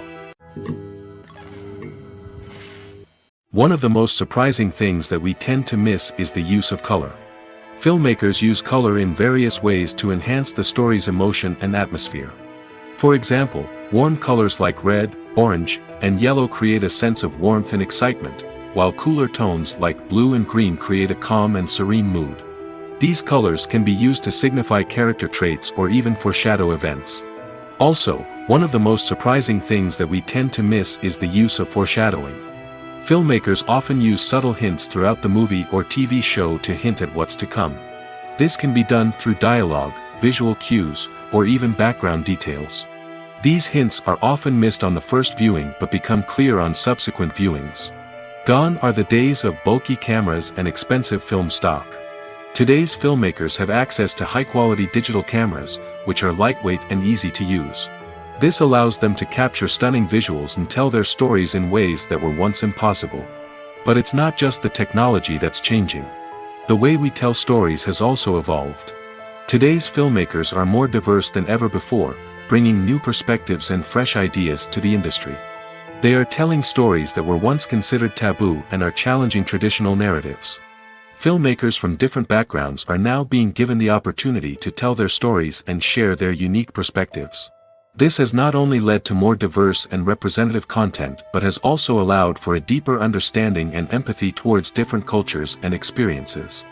One of the most surprising things that we tend to miss is the use of color. Filmmakers use color in various ways to enhance the story's emotion and atmosphere. For example, warm colors like red, orange, and yellow create a sense of warmth and excitement, while cooler tones like blue and green create a calm and serene mood. These colors can be used to signify character traits or even foreshadow events. Also, one of the most surprising things that we tend to miss is the use of foreshadowing. Filmmakers often use subtle hints throughout the movie or TV show to hint at what's to come. This can be done through dialogue, visual cues, or even background details. These hints are often missed on the first viewing but become clear on subsequent viewings. Gone are the days of bulky cameras and expensive film stock. Today's filmmakers have access to high-quality digital cameras, which are lightweight and easy to use. This allows them to capture stunning visuals and tell their stories in ways that were once impossible. But it's not just the technology that's changing. The way we tell stories has also evolved. Today's filmmakers are more diverse than ever before, bringing new perspectives and fresh ideas to the industry. They are telling stories that were once considered taboo and are challenging traditional narratives. Filmmakers from different backgrounds are now being given the opportunity to tell their stories and share their unique perspectives. This has not only led to more diverse and representative content but has also allowed for a deeper understanding and empathy towards different cultures and experiences.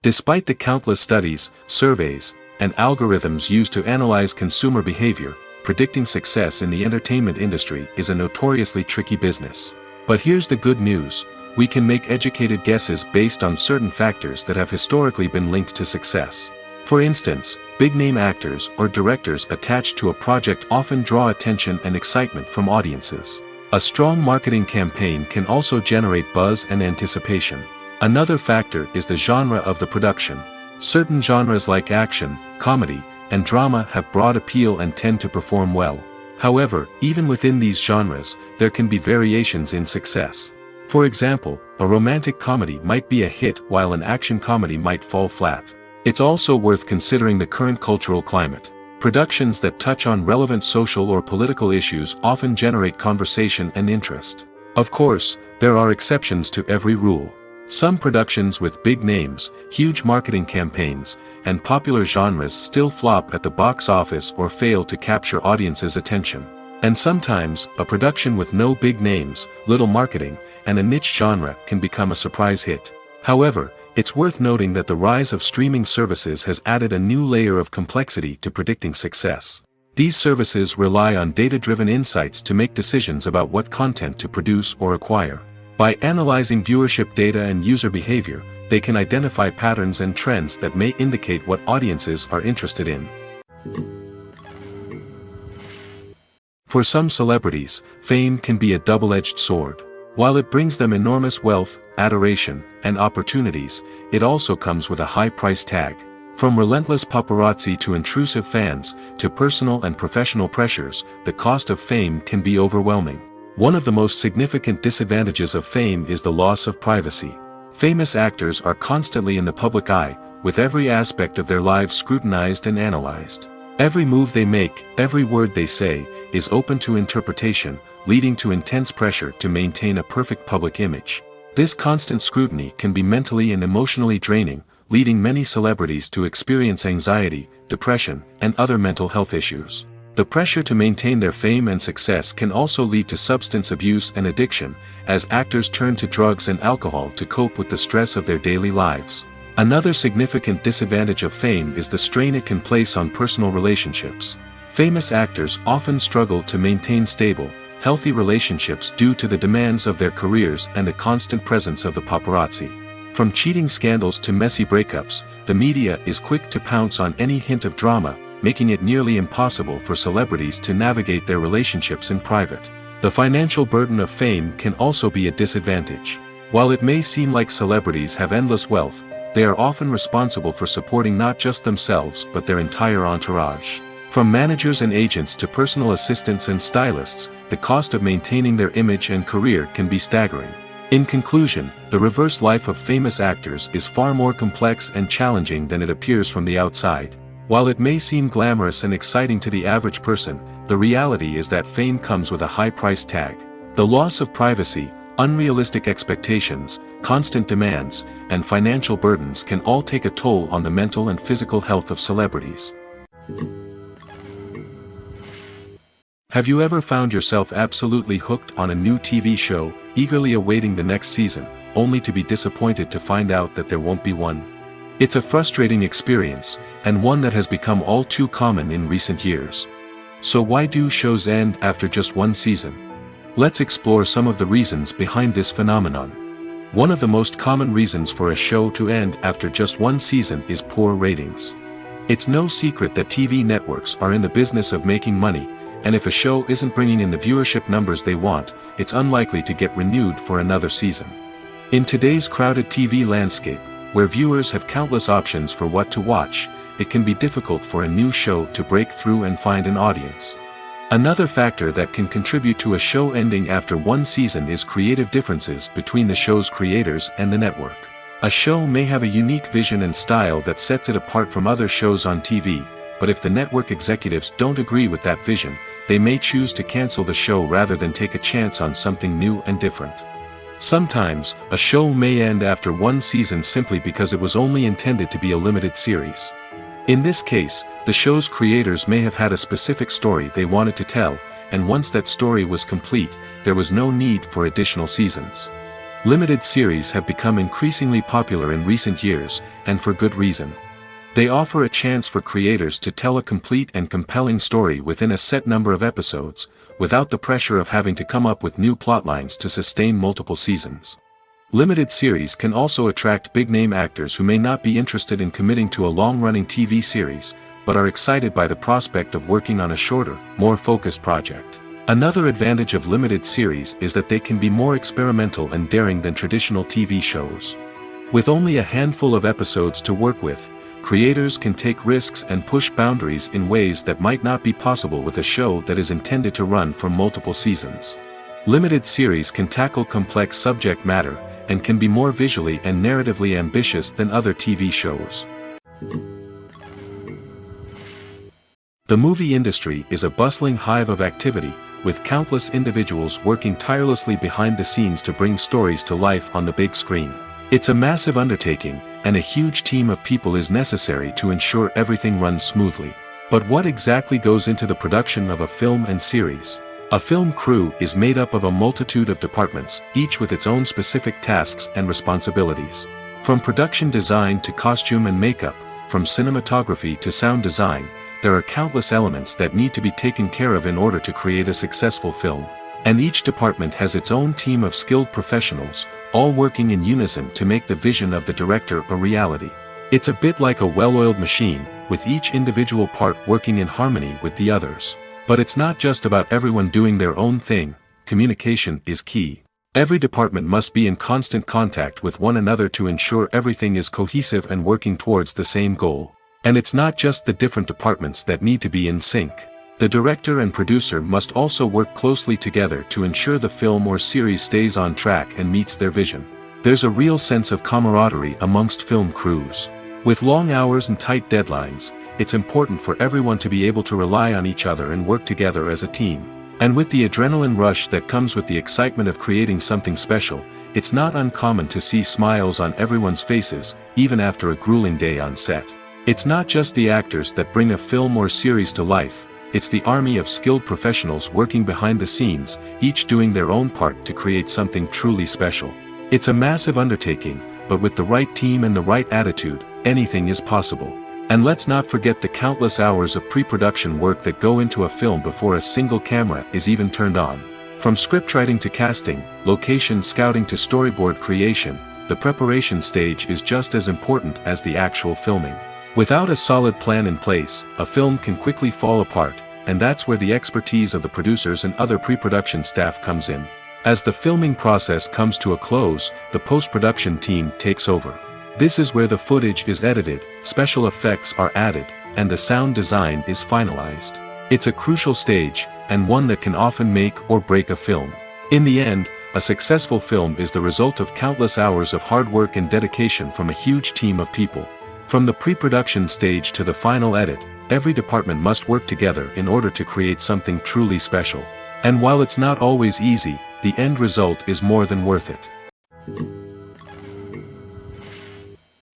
Despite the countless studies, surveys, and algorithms used to analyze consumer behavior, predicting success in the entertainment industry is a notoriously tricky business. But here's the good news: we can make educated guesses based on certain factors that have historically been linked to success. For instance, big-name actors or directors attached to a project often draw attention and excitement from audiences. A strong marketing campaign can also generate buzz and anticipation. Another factor is the genre of the production. Certain genres like action, comedy, and drama have broad appeal and tend to perform well. However, even within these genres, there can be variations in success. For example, a romantic comedy might be a hit while an action comedy might fall flat. It's also worth considering the current cultural climate. Productions that touch on relevant social or political issues often generate conversation and interest. Of course, there are exceptions to every rule. Some productions with big names, huge marketing campaigns, and popular genres still flop at the box office or fail to capture audiences' attention. And sometimes, a production with no big names, little marketing, and a niche genre can become a surprise hit. However, it's worth noting that the rise of streaming services has added a new layer of complexity to predicting success. These services rely on data-driven insights to make decisions about what content to produce or acquire. By analyzing viewership data and user behavior, they can identify patterns and trends that may indicate what audiences are interested in. For some celebrities, fame can be a double-edged sword. While it brings them enormous wealth, adoration, and opportunities, it also comes with a high price tag. From relentless paparazzi to intrusive fans, to personal and professional pressures, the cost of fame can be overwhelming. One of the most significant disadvantages of fame is the loss of privacy. Famous actors are constantly in the public eye, with every aspect of their lives scrutinized and analyzed. Every move they make, every word they say, is open to interpretation, leading to intense pressure to maintain a perfect public image. This constant scrutiny can be mentally and emotionally draining, leading many celebrities to experience anxiety, depression, and other mental health issues. The pressure to maintain their fame and success can also lead to substance abuse and addiction, as actors turn to drugs and alcohol to cope with the stress of their daily lives. Another significant disadvantage of fame is the strain it can place on personal relationships. Famous actors often struggle to maintain stable, healthy relationships due to the demands of their careers and the constant presence of the paparazzi. From cheating scandals to messy breakups, the media is quick to pounce on any hint of drama, making it nearly impossible for celebrities to navigate their relationships in private. The financial burden of fame can also be a disadvantage. While it may seem like celebrities have endless wealth, they are often responsible for supporting not just themselves but their entire entourage. From managers and agents to personal assistants and stylists, the cost of maintaining their image and career can be staggering. In conclusion, the reverse life of famous actors is far more complex and challenging than it appears from the outside. While it may seem glamorous and exciting to the average person, the reality is that fame comes with a high price tag. The loss of privacy, unrealistic expectations, constant demands, and financial burdens can all take a toll on the mental and physical health of celebrities. Have you ever found yourself absolutely hooked on a new TV show, eagerly awaiting the next season, only to be disappointed to find out that there won't be one? It's a frustrating experience, and one that has become all too common in recent years. So why do shows end after just one season? Let's explore some of the reasons behind this phenomenon. One of the most common reasons for a show to end after just one season is poor ratings. It's no secret that TV networks are in the business of making money, and if a show isn't bringing in the viewership numbers they want, it's unlikely to get renewed for another season. In today's crowded TV landscape, where viewers have countless options for what to watch, it can be difficult for a new show to break through and find an audience. Another factor that can contribute to a show ending after one season is creative differences between the show's creators and the network. A show may have a unique vision and style that sets it apart from other shows on TV, but if the network executives don't agree with that vision, they may choose to cancel the show rather than take a chance on something new and different. Sometimes, a show may end after one season simply because it was only intended to be a limited series. In this case, the show's creators may have had a specific story they wanted to tell, and once that story was complete, there was no need for additional seasons. Limited series have become increasingly popular in recent years, and for good reason. They offer a chance for creators to tell a complete and compelling story within a set number of episodes, without the pressure of having to come up with new plotlines to sustain multiple seasons. Limited series can also attract big-name actors who may not be interested in committing to a long-running TV series, but are excited by the prospect of working on a shorter, more focused project. Another advantage of limited series is that they can be more experimental and daring than traditional TV shows. With only a handful of episodes to work with, creators can take risks and push boundaries in ways that might not be possible with a show that is intended to run for multiple seasons. Limited series can tackle complex subject matter, and can be more visually and narratively ambitious than other TV shows. The movie industry is a bustling hive of activity, with countless individuals working tirelessly behind the scenes to bring stories to life on the big screen. It's a massive undertaking, and a huge team of people is necessary to ensure everything runs smoothly. But what exactly goes into the production of a film and series? A film crew is made up of a multitude of departments, each with its own specific tasks and responsibilities. From production design to costume and makeup, from cinematography to sound design, there are countless elements that need to be taken care of in order to create a successful film. And each department has its own team of skilled professionals, all working in unison to make the vision of the director a reality. It's a bit like a well-oiled machine, with each individual part working in harmony with the others. But it's not just about everyone doing their own thing. Communication is key. Every department must be in constant contact with one another to ensure everything is cohesive and working towards the same goal. And it's not just the different departments that need to be in sync. The director and producer must also work closely together to ensure the film or series stays on track and meets their vision. There's a real sense of camaraderie amongst film crews. With long hours and tight deadlines, it's important for everyone to be able to rely on each other and work together as a team. And with the adrenaline rush that comes with the excitement of creating something special, it's not uncommon to see smiles on everyone's faces, even after a grueling day on set. It's not just the actors that bring a film or series to life, it's the army of skilled professionals working behind the scenes, each doing their own part to create something truly special. It's a massive undertaking, but with the right team and the right attitude, anything is possible. And let's not forget the countless hours of pre-production work that go into a film before a single camera is even turned on. From scriptwriting to casting, location scouting to storyboard creation, the preparation stage is just as important as the actual filming. Without a solid plan in place, a film can quickly fall apart, and that's where the expertise of the producers and other pre-production staff comes in. As the filming process comes to a close, the post-production team takes over. This is where the footage is edited, special effects are added, and the sound design is finalized. It's a crucial stage, and one that can often make or break a film. In the end, a successful film is the result of countless hours of hard work and dedication from a huge team of people. From the pre-production stage to the final edit, every department must work together in order to create something truly special. And while it's not always easy, the end result is more than worth it.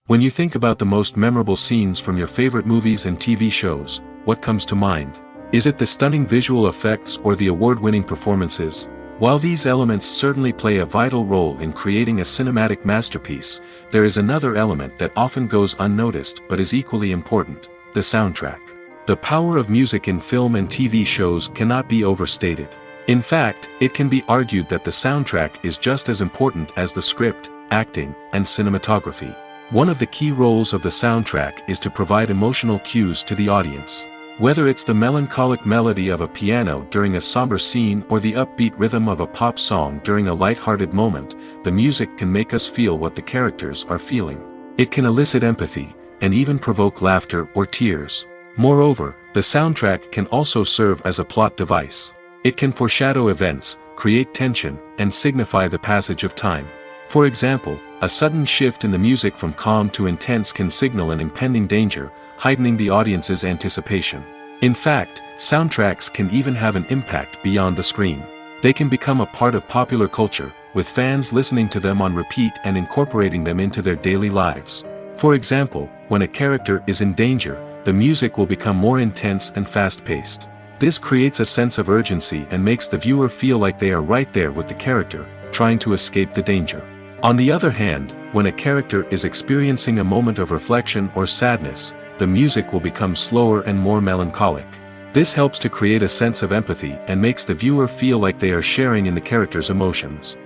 When you think about the most memorable scenes from your favorite movies and TV shows, what comes to mind? Is it the stunning visual effects or the award-winning performances? While these elements certainly play a vital role in creating a cinematic masterpiece, there is another element that often goes unnoticed but is equally important: the soundtrack. The power of music in film and TV shows cannot be overstated. In fact, it can be argued that the soundtrack is just as important as the script, acting, and cinematography. One of the key roles of the soundtrack is to provide emotional cues to the audience. Whether it's the melancholic melody of a piano during a somber scene or the upbeat rhythm of a pop song during a light-hearted moment, the music can make us feel what the characters are feeling. It can elicit empathy, and even provoke laughter or tears. Moreover, the soundtrack can also serve as a plot device. It can foreshadow events, create tension, and signify the passage of time. For example, a sudden shift in the music from calm to intense can signal an impending danger, heightening the audience's anticipation. In fact, soundtracks can even have an impact beyond the screen. They can become a part of popular culture, with fans listening to them on repeat and incorporating them into their daily lives. For example, when a character is in danger, the music will become more intense and fast-paced. This creates a sense of urgency and makes the viewer feel like they are right there with the character, trying to escape the danger. On the other hand, when a character is experiencing a moment of reflection or sadness, the music will become slower and more melancholic. This helps to create a sense of empathy and makes the viewer feel like they are sharing in the character's emotions.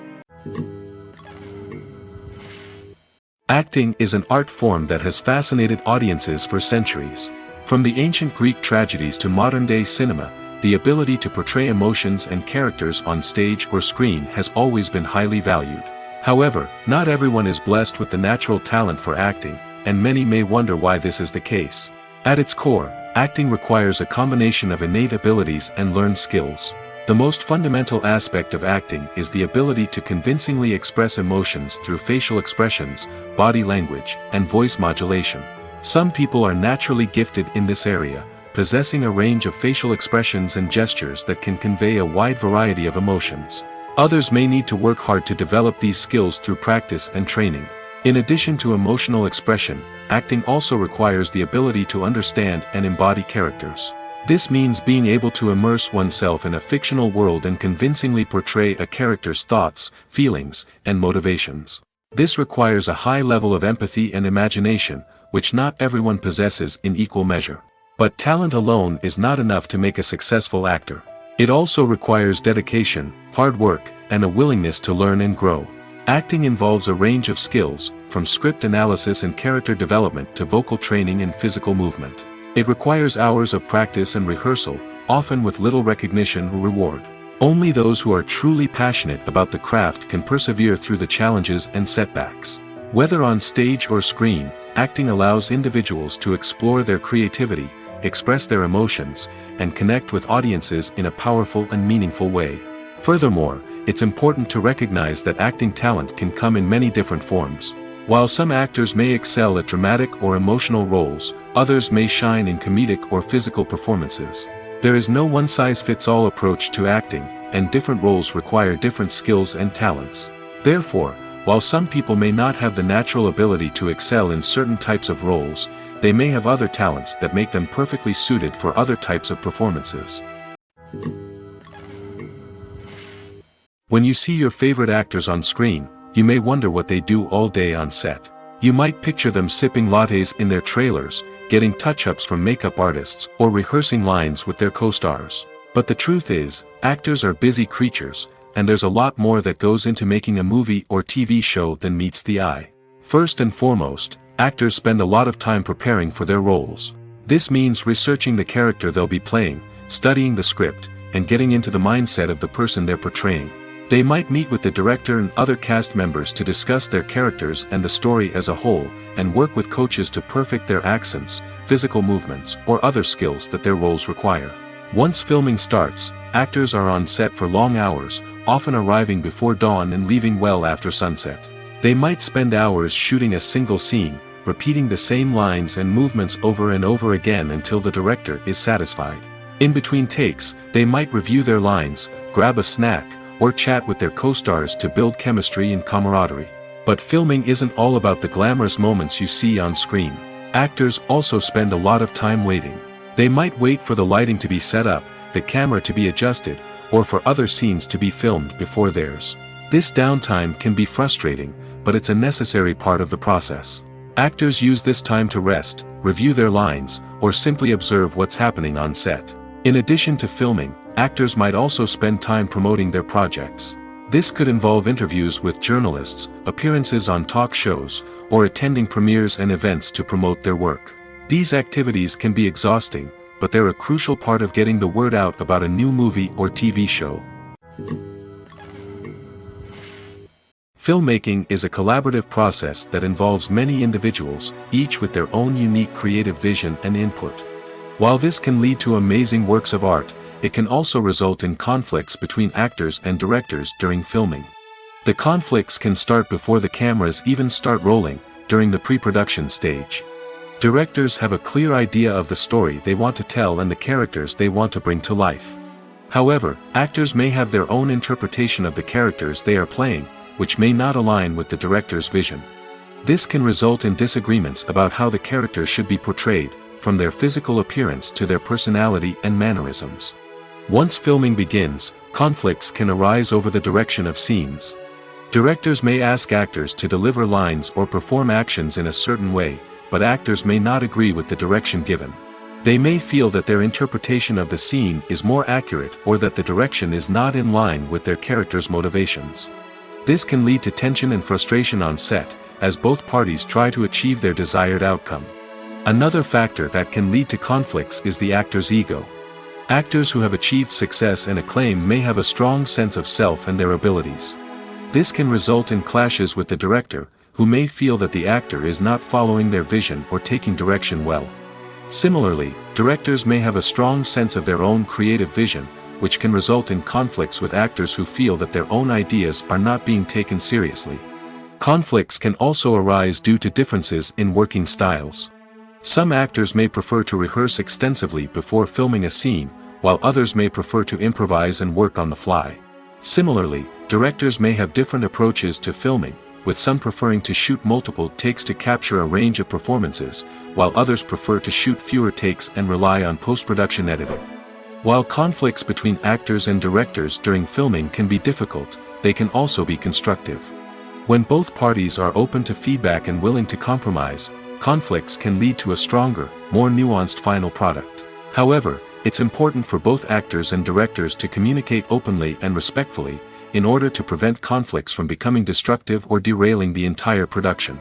Acting is an art form that has fascinated audiences for centuries. From the ancient Greek tragedies to modern-day cinema, the ability to portray emotions and characters on stage or screen has always been highly valued. However, not everyone is blessed with the natural talent for acting, and many may wonder why this is the case. At its core, acting requires a combination of innate abilities and learned skills. The most fundamental aspect of acting is the ability to convincingly express emotions through facial expressions, body language, and voice modulation. Some people are naturally gifted in this area, possessing a range of facial expressions and gestures that can convey a wide variety of emotions. Others may need to work hard to develop these skills through practice and training. In addition to emotional expression, acting also requires the ability to understand and embody characters. This means being able to immerse oneself in a fictional world and convincingly portray a character's thoughts, feelings, and motivations. This requires a high level of empathy and imagination, which not everyone possesses in equal measure. But talent alone is not enough to make a successful actor. It also requires dedication, hard work, and a willingness to learn and grow. Acting involves a range of skills, from script analysis and character development to vocal training and physical movement. It requires hours of practice and rehearsal, often with little recognition or reward. Only those who are truly passionate about the craft can persevere through the challenges and setbacks. Whether on stage or screen, acting allows individuals to explore their creativity, express their emotions, and connect with audiences in a powerful and meaningful way. Furthermore, it's important to recognize that acting talent can come in many different forms. While some actors may excel at dramatic or emotional roles, others may shine in comedic or physical performances. There is no one-size-fits-all approach to acting, and different roles require different skills and talents. Therefore, while some people may not have the natural ability to excel in certain types of roles, they may have other talents that make them perfectly suited for other types of performances. When you see your favorite actors on screen, you may wonder what they do all day on set. You might picture them sipping lattes in their trailers, getting touch-ups from makeup artists, or rehearsing lines with their co-stars. But the truth is, actors are busy creatures, and there's a lot more that goes into making a movie or TV show than meets the eye. First and foremost, actors spend a lot of time preparing for their roles. This means researching the character they'll be playing, studying the script, and getting into the mindset of the person they're portraying. They might meet with the director and other cast members to discuss their characters and the story as a whole, and work with coaches to perfect their accents, physical movements, or other skills that their roles require. Once filming starts, actors are on set for long hours, often arriving before dawn and leaving well after sunset. They might spend hours shooting a single scene, repeating the same lines and movements over and over again until the director is satisfied. In between takes, they might review their lines, grab a snack, or chat with their co-stars to build chemistry and camaraderie. But filming isn't all about the glamorous moments you see on screen. Actors also spend a lot of time waiting. They might wait for the lighting to be set up, the camera to be adjusted, or for other scenes to be filmed before theirs. This downtime can be frustrating, but it's a necessary part of the process. Actors use this time to rest, review their lines, or simply observe what's happening on set. In addition to filming, actors might also spend time promoting their projects. This could involve interviews with journalists, appearances on talk shows, or attending premieres and events to promote their work. These activities can be exhausting, but they're a crucial part of getting the word out about a new movie or TV show. Filmmaking is a collaborative process that involves many individuals, each with their own unique creative vision and input. While this can lead to amazing works of art, it can also result in conflicts between actors and directors during filming. The conflicts can start before the cameras even start rolling, during the pre-production stage. Directors have a clear idea of the story they want to tell and the characters they want to bring to life. However, actors may have their own interpretation of the characters they are playing, which may not align with the director's vision. This can result in disagreements about how the characters should be portrayed, from their physical appearance to their personality and mannerisms. Once filming begins, conflicts can arise over the direction of scenes. Directors may ask actors to deliver lines or perform actions in a certain way, but actors may not agree with the direction given. They may feel that their interpretation of the scene is more accurate or that the direction is not in line with their character's motivations. This can lead to tension and frustration on set, as both parties try to achieve their desired outcome. Another factor that can lead to conflicts is the actor's ego. Actors who have achieved success and acclaim may have a strong sense of self and their abilities. This can result in clashes with the director, who may feel that the actor is not following their vision or taking direction well. Similarly, directors may have a strong sense of their own creative vision, which can result in conflicts with actors who feel that their own ideas are not being taken seriously. Conflicts can also arise due to differences in working styles. Some actors may prefer to rehearse extensively before filming a scene, while others may prefer to improvise and work on the fly. Similarly, directors may have different approaches to filming, with some preferring to shoot multiple takes to capture a range of performances, while others prefer to shoot fewer takes and rely on post-production editing. While conflicts between actors and directors during filming can be difficult, they can also be constructive. When both parties are open to feedback and willing to compromise, conflicts can lead to a stronger, more nuanced final product. However, it's important for both actors and directors to communicate openly and respectfully, in order to prevent conflicts from becoming destructive or derailing the entire production.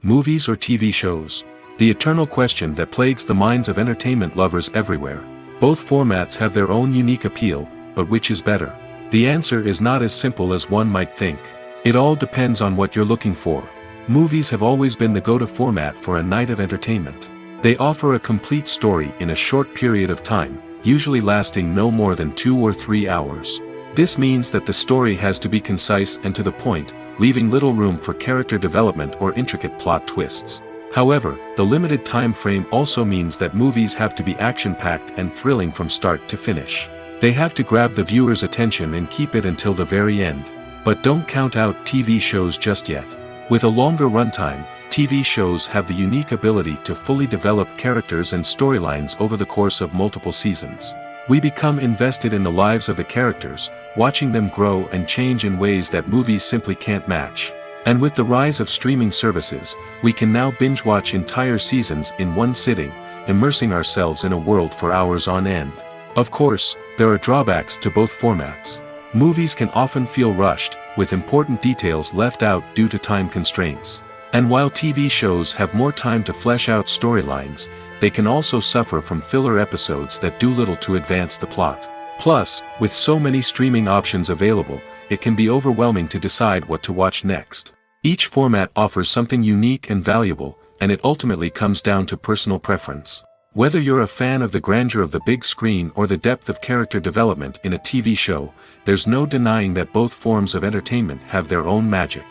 Movies or TV shows? The eternal question that plagues the minds of entertainment lovers everywhere. Both formats have their own unique appeal, but which is better? The answer is not as simple as one might think. It all depends on what you're looking for. Movies have always been the go-to format for a night of entertainment. They offer a complete story in a short period of time, usually lasting no more than 2 or 3 hours. This means that the story has to be concise and to the point, leaving little room for character development or intricate plot twists. However, the limited time frame also means that movies have to be action-packed and thrilling from start to finish. They have to grab the viewer's attention and keep it until the very end. But don't count out TV shows just yet. With a longer runtime, TV shows have the unique ability to fully develop characters and storylines over the course of multiple seasons. We become invested in the lives of the characters, watching them grow and change in ways that movies simply can't match. And with the rise of streaming services, we can now binge-watch entire seasons in one sitting, immersing ourselves in a world for hours on end. Of course, there are drawbacks to both formats. Movies can often feel rushed, with important details left out due to time constraints. And while TV shows have more time to flesh out storylines, they can also suffer from filler episodes that do little to advance the plot. Plus, with so many streaming options available, it can be overwhelming to decide what to watch next. Each format offers something unique and valuable, and it ultimately comes down to personal preference. Whether you're a fan of the grandeur of the big screen or the depth of character development in a TV show, there's no denying that both forms of entertainment have their own magic.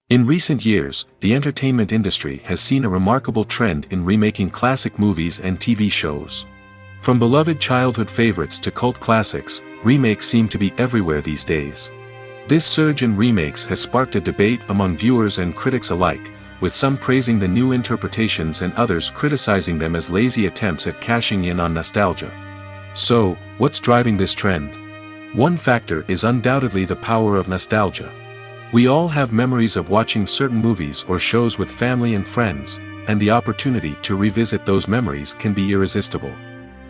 In recent years, the entertainment industry has seen a remarkable trend in remaking classic movies and TV shows. From beloved childhood favorites to cult classics, remakes seem to be everywhere these days. This surge in remakes has sparked a debate among viewers and critics alike, with some praising the new interpretations and others criticizing them as lazy attempts at cashing in on nostalgia. So, what's driving this trend? One factor is undoubtedly the power of nostalgia. We all have memories of watching certain movies or shows with family and friends, and the opportunity to revisit those memories can be irresistible.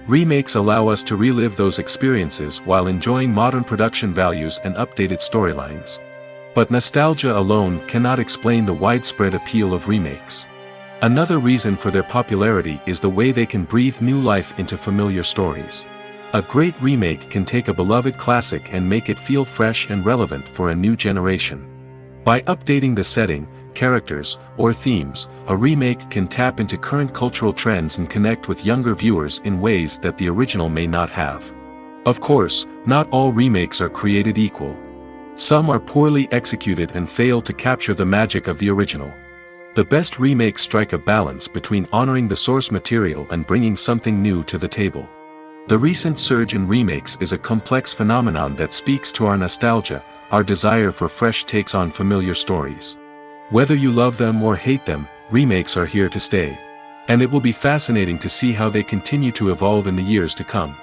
Remakes allow us to relive those experiences while enjoying modern production values and updated storylines. But nostalgia alone cannot explain the widespread appeal of remakes. Another reason for their popularity is the way they can breathe new life into familiar stories. A great remake can take a beloved classic and make it feel fresh and relevant for a new generation. By updating the setting, characters, or themes, a remake can tap into current cultural trends and connect with younger viewers in ways that the original may not have. Of course, not all remakes are created equal. Some are poorly executed and fail to capture the magic of the original. The best remakes strike a balance between honoring the source material and bringing something new to the table. The recent surge in remakes is a complex phenomenon that speaks to our nostalgia, our desire for fresh takes on familiar stories. Whether you love them or hate them, remakes are here to stay. And it will be fascinating to see how they continue to evolve in the years to come.